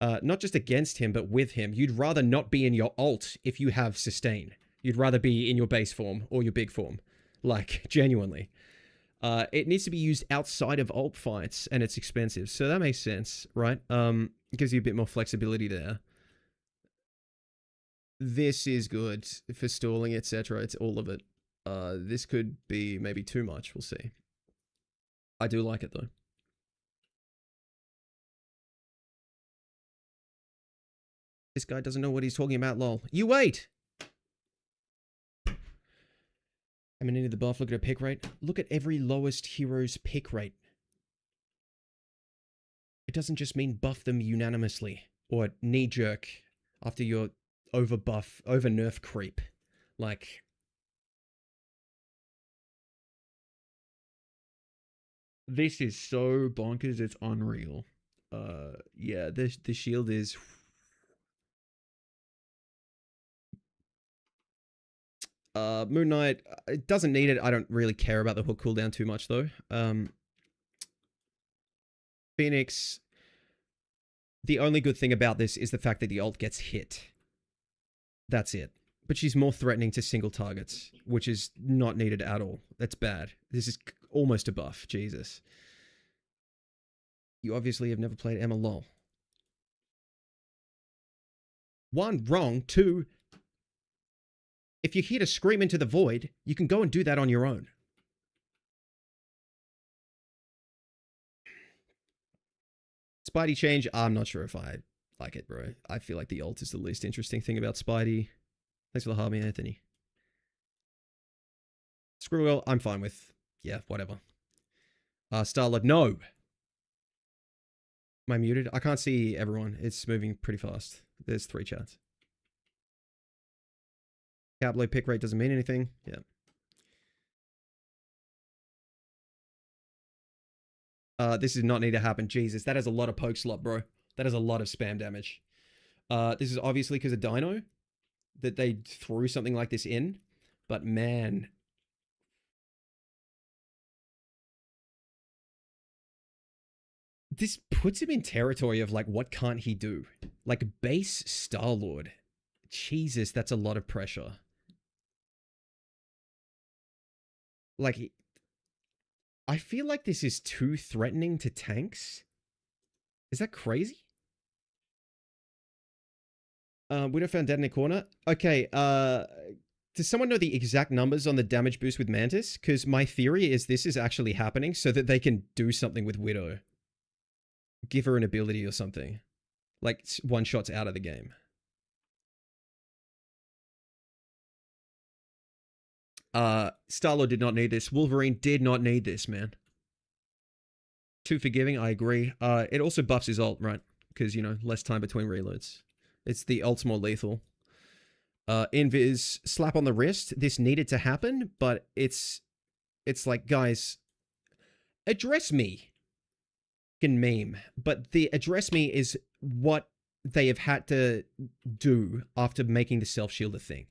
Not just against him, but with him. You'd rather not be in your ult if you have sustain. You'd rather be in your base form or your big form. Like, genuinely. It needs to be used outside of ult fights, and it's expensive. So that makes sense, right? It gives you a bit more flexibility there. This is good for stalling, etc. It's all of it. This could be maybe too much. We'll see. I do like it, though. This guy doesn't know what he's talking about, lol. You wait! I'm into the buff. Look at her pick rate. Look at every lowest hero's pick rate. It doesn't just mean buff them unanimously or knee jerk after your over nerf creep. Like, this is so bonkers, it's unreal. Yeah, the shield is... Moon Knight, it doesn't need it. I don't really care about the hook cooldown too much, though. Phoenix, the only good thing about this is the fact that the ult gets hit. That's it. But she's more threatening to single targets, which is not needed at all. That's bad. This is almost a buff. Jesus. You obviously have never played Emma, lol. 1, wrong. 2, if you're here to scream into the void, you can go and do that on your own. It's Spidey change, I'm not sure if I like it, bro. I feel like the ult is the least interesting thing about Spidey. Thanks for the harmony, Anthony. Squirrel, I'm fine with. Yeah, whatever. Star-Lord, no! Am I muted? I can't see everyone. It's moving pretty fast. There's 3 chats. Cowboy pick rate doesn't mean anything. Yeah. This does not need to happen. Jesus, that is a lot of poke slot, bro. That is a lot of spam damage. This is obviously because of Dino that they threw something like this in. But man. This puts him in territory of like, what can't he do? Like base Star-Lord. Jesus, that's a lot of pressure. Like, I feel like this is too threatening to tanks. Is that crazy? Widow found dead in a corner. Okay, does someone know the exact numbers on the damage boost with Mantis? Because my theory is this is actually happening so that they can do something with Widow. Give her an ability or something. Like, one shot's out of the game. Star-Lord did not need this. Wolverine did not need this, man. Too forgiving, I agree. It also buffs his ult, right? Because, you know, less time between reloads. It's the ult's more lethal. Invis, slap on the wrist. This needed to happen, but it's like, guys, address me. Can meme. But the address me is what they have had to do after making the self-shield a thing.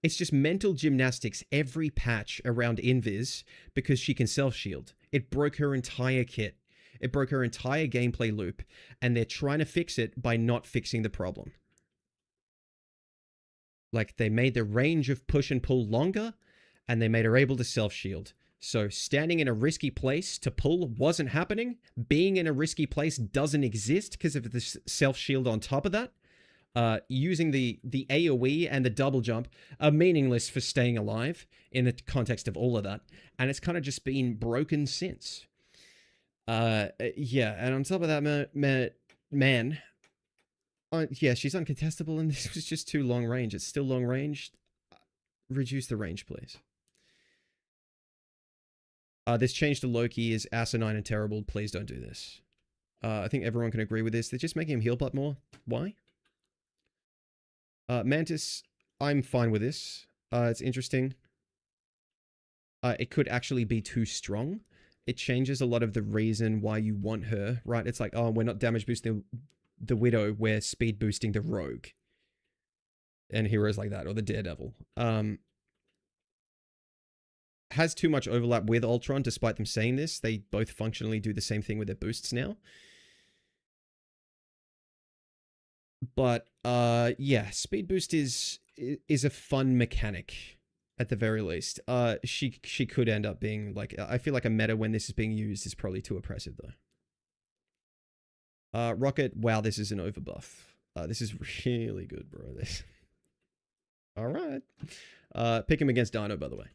It's just mental gymnastics every patch around Invis because she can self-shield. It broke her entire kit. It broke her entire gameplay loop, and they're trying to fix it by not fixing the problem. Like, they made the range of push and pull longer, and they made her able to self-shield. So standing in a risky place to pull wasn't happening. Being in a risky place doesn't exist because of the self-shield on top of that. Using the AoE and the double jump are meaningless for staying alive in the context of all of that. And it's kind of just been broken since. Yeah, and on top of that, yeah, she's uncontestable, and this was just too long range. It's still long range. Reduce the range, please. This change to Loki is asinine and terrible. Please don't do this. I think everyone can agree with this. They're just making him heal butt more. Why? Mantis, I'm fine with this. It's interesting. It could actually be too strong. It changes a lot of the reason why you want her, right? It's like, oh, we're not damage boosting the Widow, we're speed boosting the Rogue. And heroes like that, or the Daredevil. Has too much overlap with Ultron, despite them saying this. They both functionally do the same thing with their boosts now. But, yeah, speed boost is a fun mechanic, at the very least. She could end up being, like, I feel like a meta when this is being used is probably too oppressive, though. Rocket, wow, this is an overbuff. This is really good, bro. This. Alright. Pick him against Dino, by the way.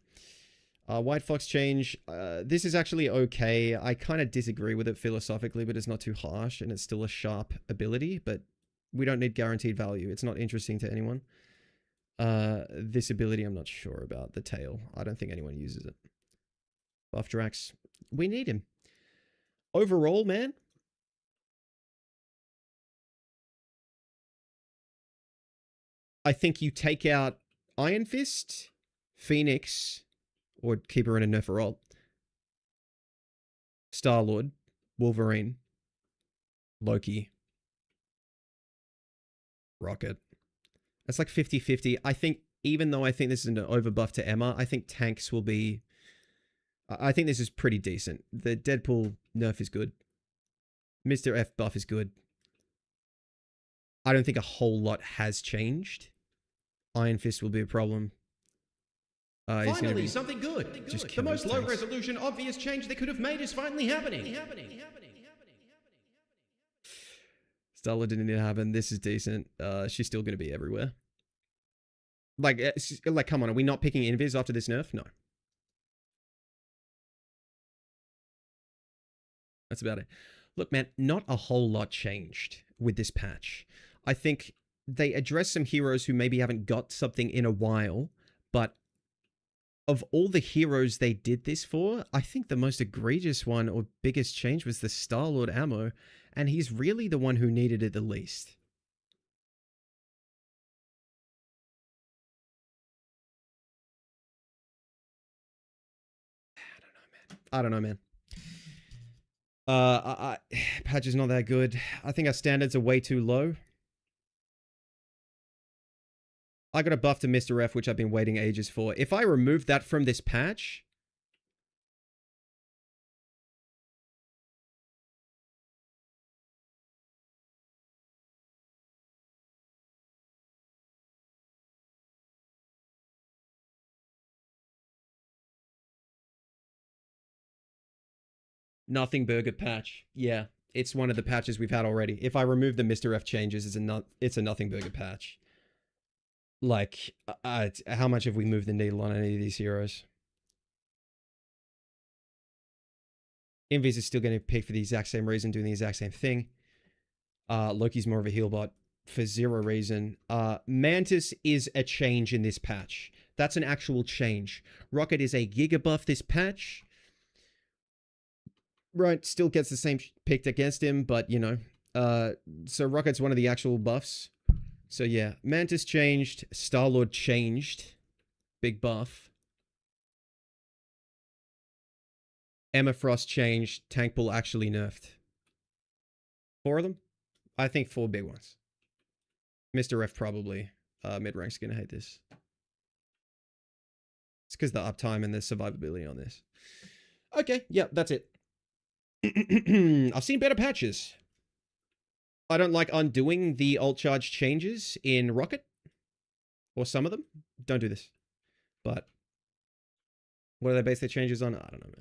White Fox change. This is actually okay. I kind of disagree with it philosophically, but it's not too harsh, and it's still a sharp ability, but we don't need guaranteed value. It's not interesting to anyone. This ability, I'm not sure about. The tail. I don't think anyone uses it. Buff Drax. We need him. Overall, man. I think you take out Iron Fist, Phoenix, or keep her in a nerf ult, Star-Lord, Wolverine, Loki, Rocket. That's like 50-50. I think, even though I think this is an overbuff to Emma, I think tanks will be... I think this is pretty decent. The Deadpool nerf is good. Mr. F buff is good. I don't think a whole lot has changed. Iron Fist will be a problem. Finally, something good. Just the most low resolution, obvious change they could have made is finally happening. Stella didn't need to happen. This is decent. She's still going to be everywhere. Like, come on, are we not picking Invis after this nerf? No. That's about it. Look, man, not a whole lot changed with this patch. I think they addressed some heroes who maybe haven't got something in a while, but of all the heroes they did this for, I think the most egregious one or biggest change was the Star-Lord ammo, and he's really the one who needed it the least. I don't know, man. Patch is not that good. I think our standards are way too low. I got a buff to Mr. F, which I've been waiting ages for. If I remove that from this patch... Nothing burger patch. Yeah, it's one of the patches we've had already. If I remove the Mr. F changes, it's a nothing burger patch. Like, how much have we moved the needle on any of these heroes? Invis is still getting picked for the exact same reason, doing the exact same thing. Loki's more of a heal bot for zero reason. Mantis is a change in this patch. That's an actual change. Rocket is a giga buff this patch. Right, still gets the same picked against him, but, you know. So Rocket's one of the actual buffs. So, yeah. Mantis changed. Star-Lord changed. Big buff. Emma Frost changed. Tank Bull actually nerfed. 4 of them? I think 4 big ones. Mr. F probably. Mid-rank's gonna hate this. It's because the uptime and the survivability on this. Okay, yeah, that's it. I've seen better patches. I don't like undoing the alt charge changes in Rocket. Or some of them. Don't do this. But what do they base their changes on? I don't know,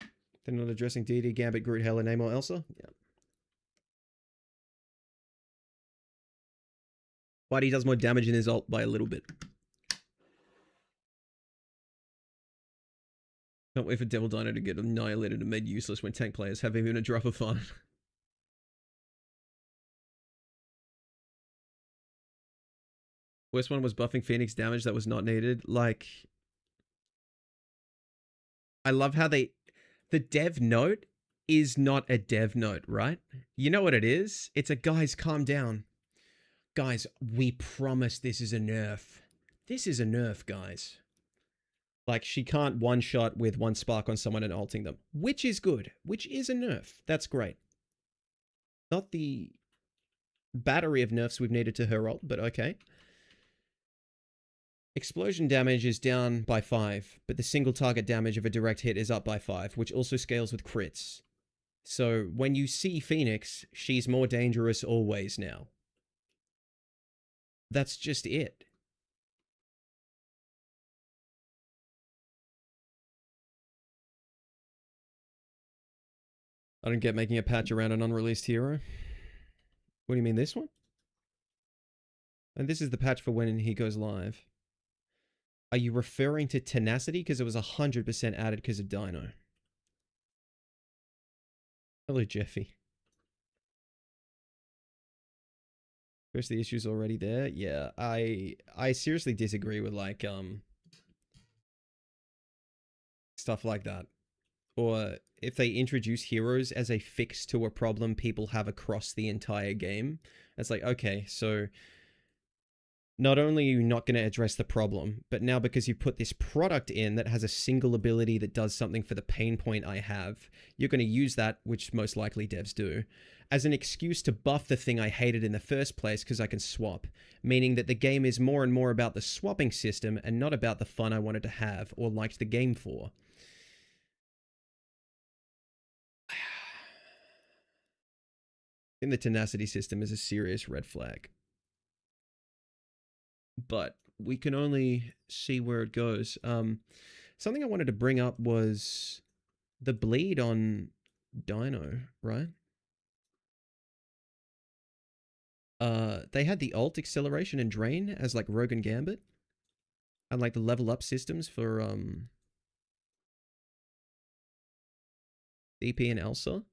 man. They're not addressing DD, Gambit, Groot, Hela, Namor, Elsa? Yeah. Whitey does more damage in his ult by a little bit. Can't wait for Devil Dino to get annihilated and made useless when tank players have even a drop of fun. Worst one was buffing Phoenix damage that was not needed. Like, I love how the dev note is not a dev note, right? You know what it is? It's a guys, calm down. Guys, we promise this is a nerf. This is a nerf, guys. Like, she can't one-shot with one spark on someone and ulting them. Which is good. Which is a nerf. That's great. Not the battery of nerfs we've needed to her ult, but okay. Explosion damage is down by 5, but the single target damage of a direct hit is up by 5, which also scales with crits. So, when you see Phoenix, she's more dangerous always now. That's just it. I don't get making a patch around an unreleased hero. What do you mean, this one? And this is the patch for when he goes live. Are you referring to Tenacity? Because it was 100% added because of Dino. Hello, Jeffy. First, the issue's already there. Yeah, I seriously disagree with, like, stuff like that. Or if they introduce heroes as a fix to a problem people have across the entire game, it's like, okay, so not only are you not going to address the problem, but now because you put this product in that has a single ability that does something for the pain point I have, you're going to use that, which most likely devs do, as an excuse to buff the thing I hated in the first place because I can swap, meaning that the game is more and more about the swapping system and not about the fun I wanted to have or liked the game for. I think the tenacity system is a serious red flag. But we can only see where it goes. Something I wanted to bring up was the bleed on Dino, right? They had the ult acceleration and drain as like Rogue and Gambit. And like the level up systems for DP and Elsa.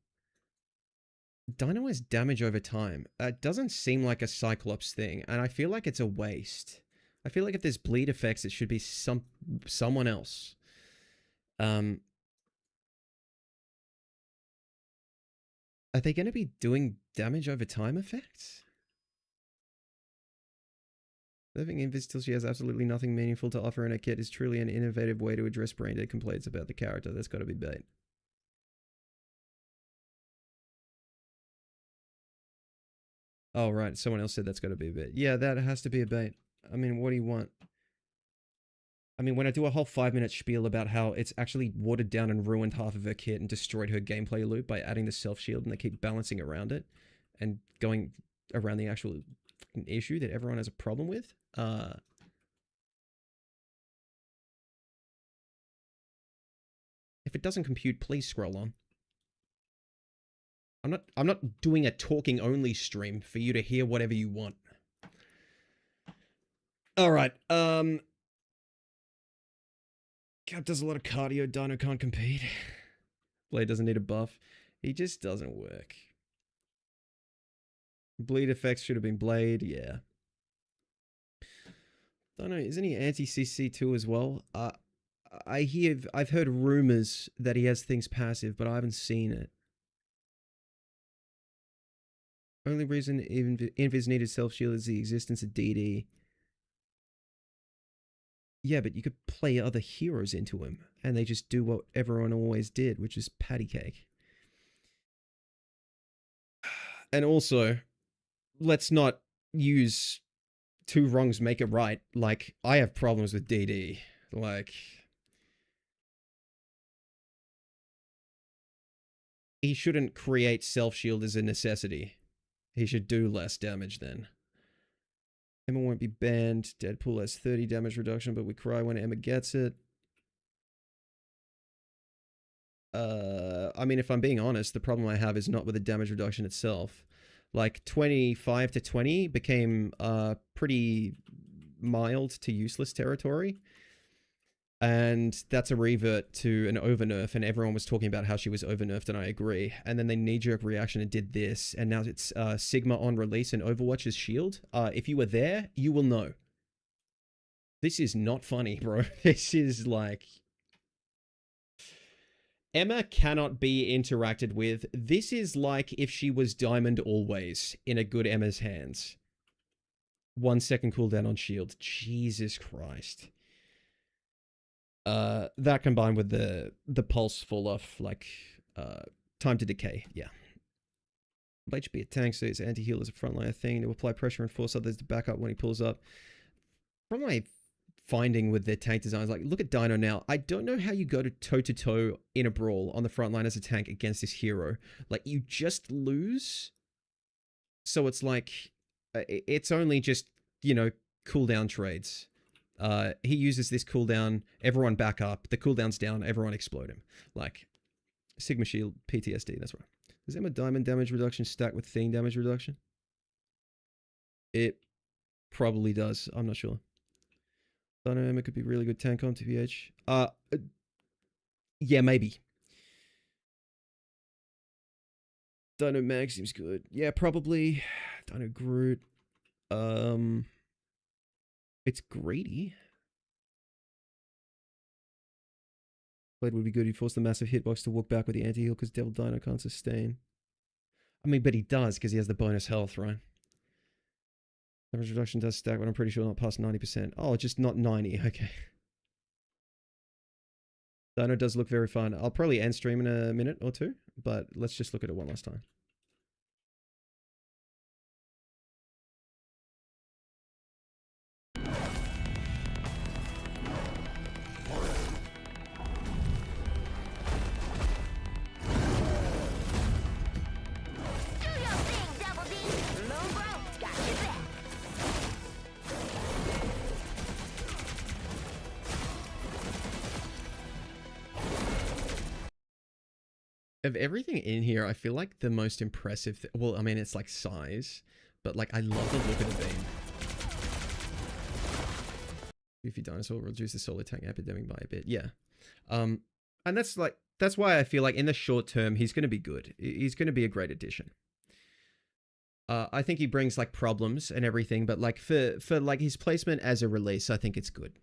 Dino has damage over time. It doesn't seem like a Cyclops thing, and I feel like it's a waste. I feel like if there's bleed effects, it should be someone else. Are they going to be doing damage over time effects? I think Invis till she has absolutely nothing meaningful to offer in her kit is truly an innovative way to address brain dead complaints about the character. That's got to be bait. Oh, right. Someone else said that's got to be a bait. Yeah, that has to be a bait. I mean, what do you want? I mean, when I do a whole 5-minute spiel about how it's actually watered down and ruined half of her kit and destroyed her gameplay loop by adding the self-shield, and they keep balancing around it and going around the actual issue that everyone has a problem with. If it doesn't compute, please scroll on. I'm not doing a talking only stream for you to hear whatever you want. All right. Cap does a lot of cardio. Dino can't compete. Blade doesn't need a buff. He just doesn't work. Bleed effects should have been Blade. Yeah. Dino, isn't he anti-CC too as well? I've heard rumors that he has things passive, but I haven't seen it. Only reason Invis needed self-shield is the existence of DD. Yeah, but you could play other heroes into him, and they just do what everyone always did, which is patty cake. And also, let's not use two wrongs make a right. Like, I have problems with DD. Like, he shouldn't create self-shield as a necessity. He should do less damage then. Emma won't be banned. Deadpool has 30 damage reduction, but we cry when Emma gets it. I mean, if I'm being honest, the problem I have is not with the damage reduction itself. Like, 25 to 20 became pretty mild to useless territory. And that's a revert to an overnerf, and everyone was talking about how she was overnerfed, and I agree. And then they knee-jerk reaction and did this, and now it's Sigma on release and Overwatch's shield. If you were there, you will know. This is not funny, bro. This is like... Emma cannot be interacted with. This is like if she was Diamond always in a good Emma's hands. 1 second cooldown on shield. Jesus Christ. That combined with the pulse fall off, like, time to decay, yeah. Blade should be a tank, so it's anti-heal as a frontline thing to apply pressure and force others to back up when he pulls up. From my finding with their tank designs, like, look at Dino now. I don't know how you go to toe-to-toe in a brawl on the front line as a tank against this hero. Like, you just lose. So it's like, it's only just, you know, cooldown trades. He uses this cooldown, everyone back up, the cooldown's down, everyone explode him. Like, Sigma Shield, PTSD, that's right. Does Emma Diamond damage reduction stack with Thing damage reduction? It probably does, I'm not sure. Dino Emma could be really good tank on TBH. Yeah, maybe. Dino Mag seems good. Yeah, probably. Dino Groot. It's greedy. Blade would be good. He'd force the massive hitbox to walk back with the anti-heal because Devil Dino can't sustain. I mean, but he does because he has the bonus health, right? Damage reduction does stack, but I'm pretty sure not past 90%. Oh, just not 90. Okay. Dino does look very fun. I'll probably end stream in a minute or two, but let's just look at it one last time. Of everything in here, I feel like the most impressive... well, I mean, it's like size, but like, I love the look of the beam. Goofy Dinosaur will reduce the solar tank epidemic by a bit. Yeah. And that's why I feel like in the short term he's going to be good. He's going to be a great addition. I think he brings like problems and everything, but like for like his placement as a release, I think it's good.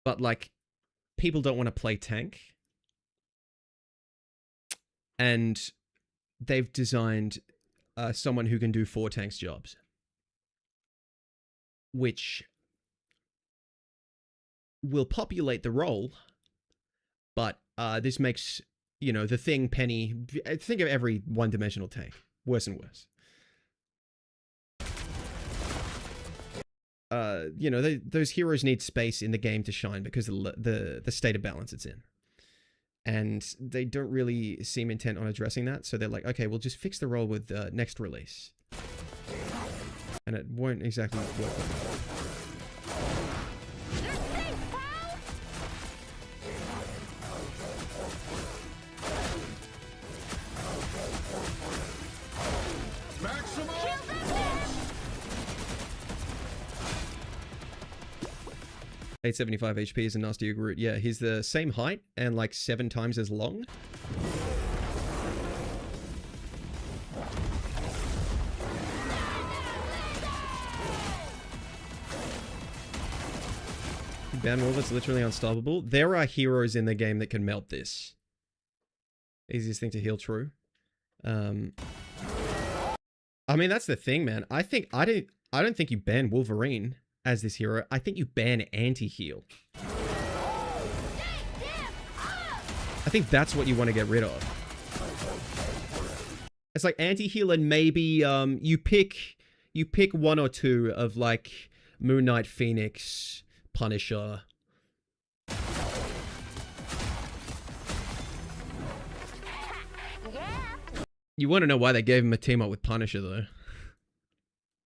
But like people don't want to play tank, and they've designed someone who can do 4 tanks jobs, which will populate the role, but this makes, you know, the thing Penny, think of every one-dimensional tank, worse and worse. You know, those heroes need space in the game to shine because of the state of balance it's in. And they don't really seem intent on addressing that, so they're like, okay, we'll just fix the role with next release. And it won't exactly work. Maximum. 875 HP is a nasty root. Yeah, he's the same height and like 7 times as long. Bandwolf is literally unstoppable. There are heroes in the game that can melt this. Easiest thing to heal, true. I mean, that's the thing, man. I don't think you ban Wolverine as this hero. I think you ban anti-heal. I think that's what you want to get rid of. It's like anti-heal, and maybe you pick 1 or 2 of like Moon Knight, Phoenix, Punisher. You want to know why they gave him a team up with Punisher, though?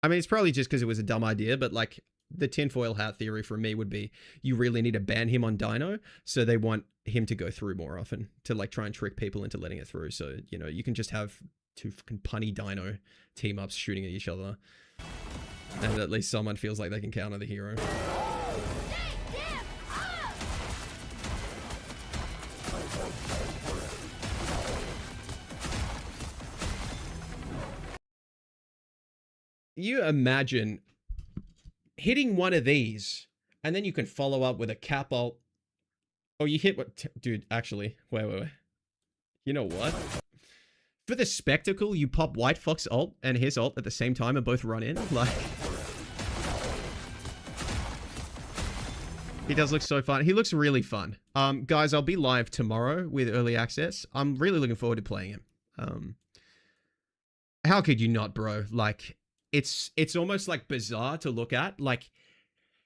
I mean, it's probably just because it was a dumb idea, but like the tinfoil hat theory for me would be you really need to ban him on Dino, so they want him to go through more often to like try and trick people into letting it through. So, you know, you can just have 2 fucking punny Dino team ups shooting at each other, and at least someone feels like they can counter the hero. You imagine hitting one of these, and then you can follow up with a cap ult, or you hit what? Dude, actually, wait. You know what? For the spectacle, you pop White Fox ult and his ult at the same time and both run in. Like, he does look so fun. He looks really fun. Guys, I'll be live tomorrow with early access. I'm really looking forward to playing him. How could you not, bro? Like, it's almost like bizarre to look at. Like,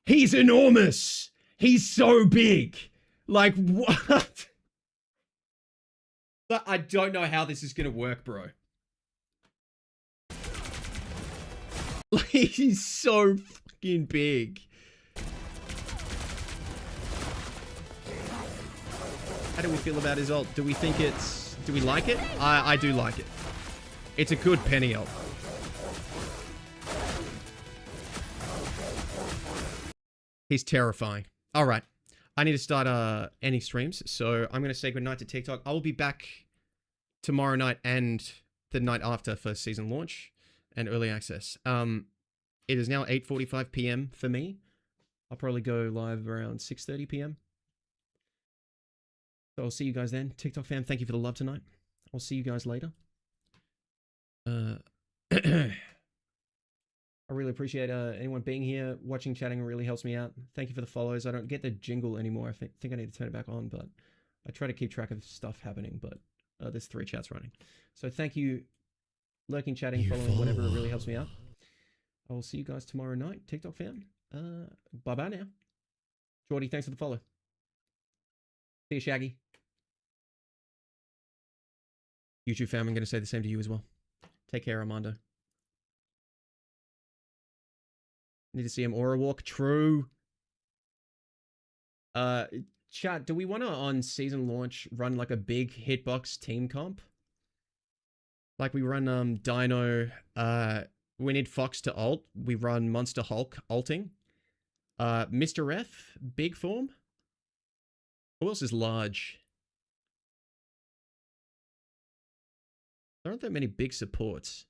he's enormous. He's so big. Like, what? But I don't know how this is gonna work, bro. Like, he's so fucking big. How do we feel about his ult? Do we think it's... Do we like it? I do like it. It's a good penny ult. He's terrifying. All right. I need to start ending streams, so I'm going to say goodnight to TikTok. I will be back tomorrow night and the night after for season launch and early access. It is now 8:45 p.m. for me. I'll probably go live around 6:30 p.m. So I'll see you guys then. TikTok fam, thank you for the love tonight. I'll see you guys later. I really appreciate anyone being here, watching, chatting. It really helps me out. Thank you for the follows. I don't get the jingle anymore. I think I need to turn it back on, but I try to keep track of stuff happening, but there's 3 chats running. So thank you, lurking, chatting, following, whatever. It really helps me out. I will see you guys tomorrow night, TikTok fam. Bye-bye now. Jordy, thanks for the follow. See you, Shaggy. YouTube fam, I'm going to say the same to you as well. Take care, Armando. Need to see him aura walk. True. Chat, do we want to, on season launch, run like a big hitbox team comp? Like we run Dino, we need Fox to ult. We run Monster Hulk ulting. Mr. F, big form. Who else is large? There aren't that many big supports.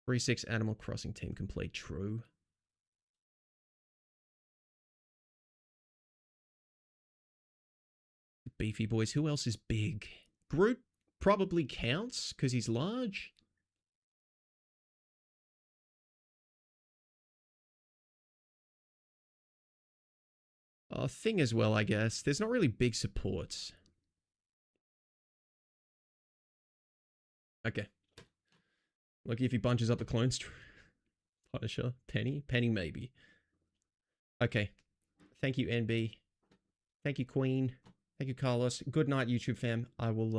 3-6 Animal Crossing team complete. True. Beefy boys. Who else is big? Groot probably counts because he's large. Thing as well, I guess. There's not really big supports. Okay. Lucky if he bunches up the clones. Punisher. Penny? Penny maybe. Okay. Thank you, NB. Thank you, Queen. Thank you, Carlos. Good night, YouTube fam. I will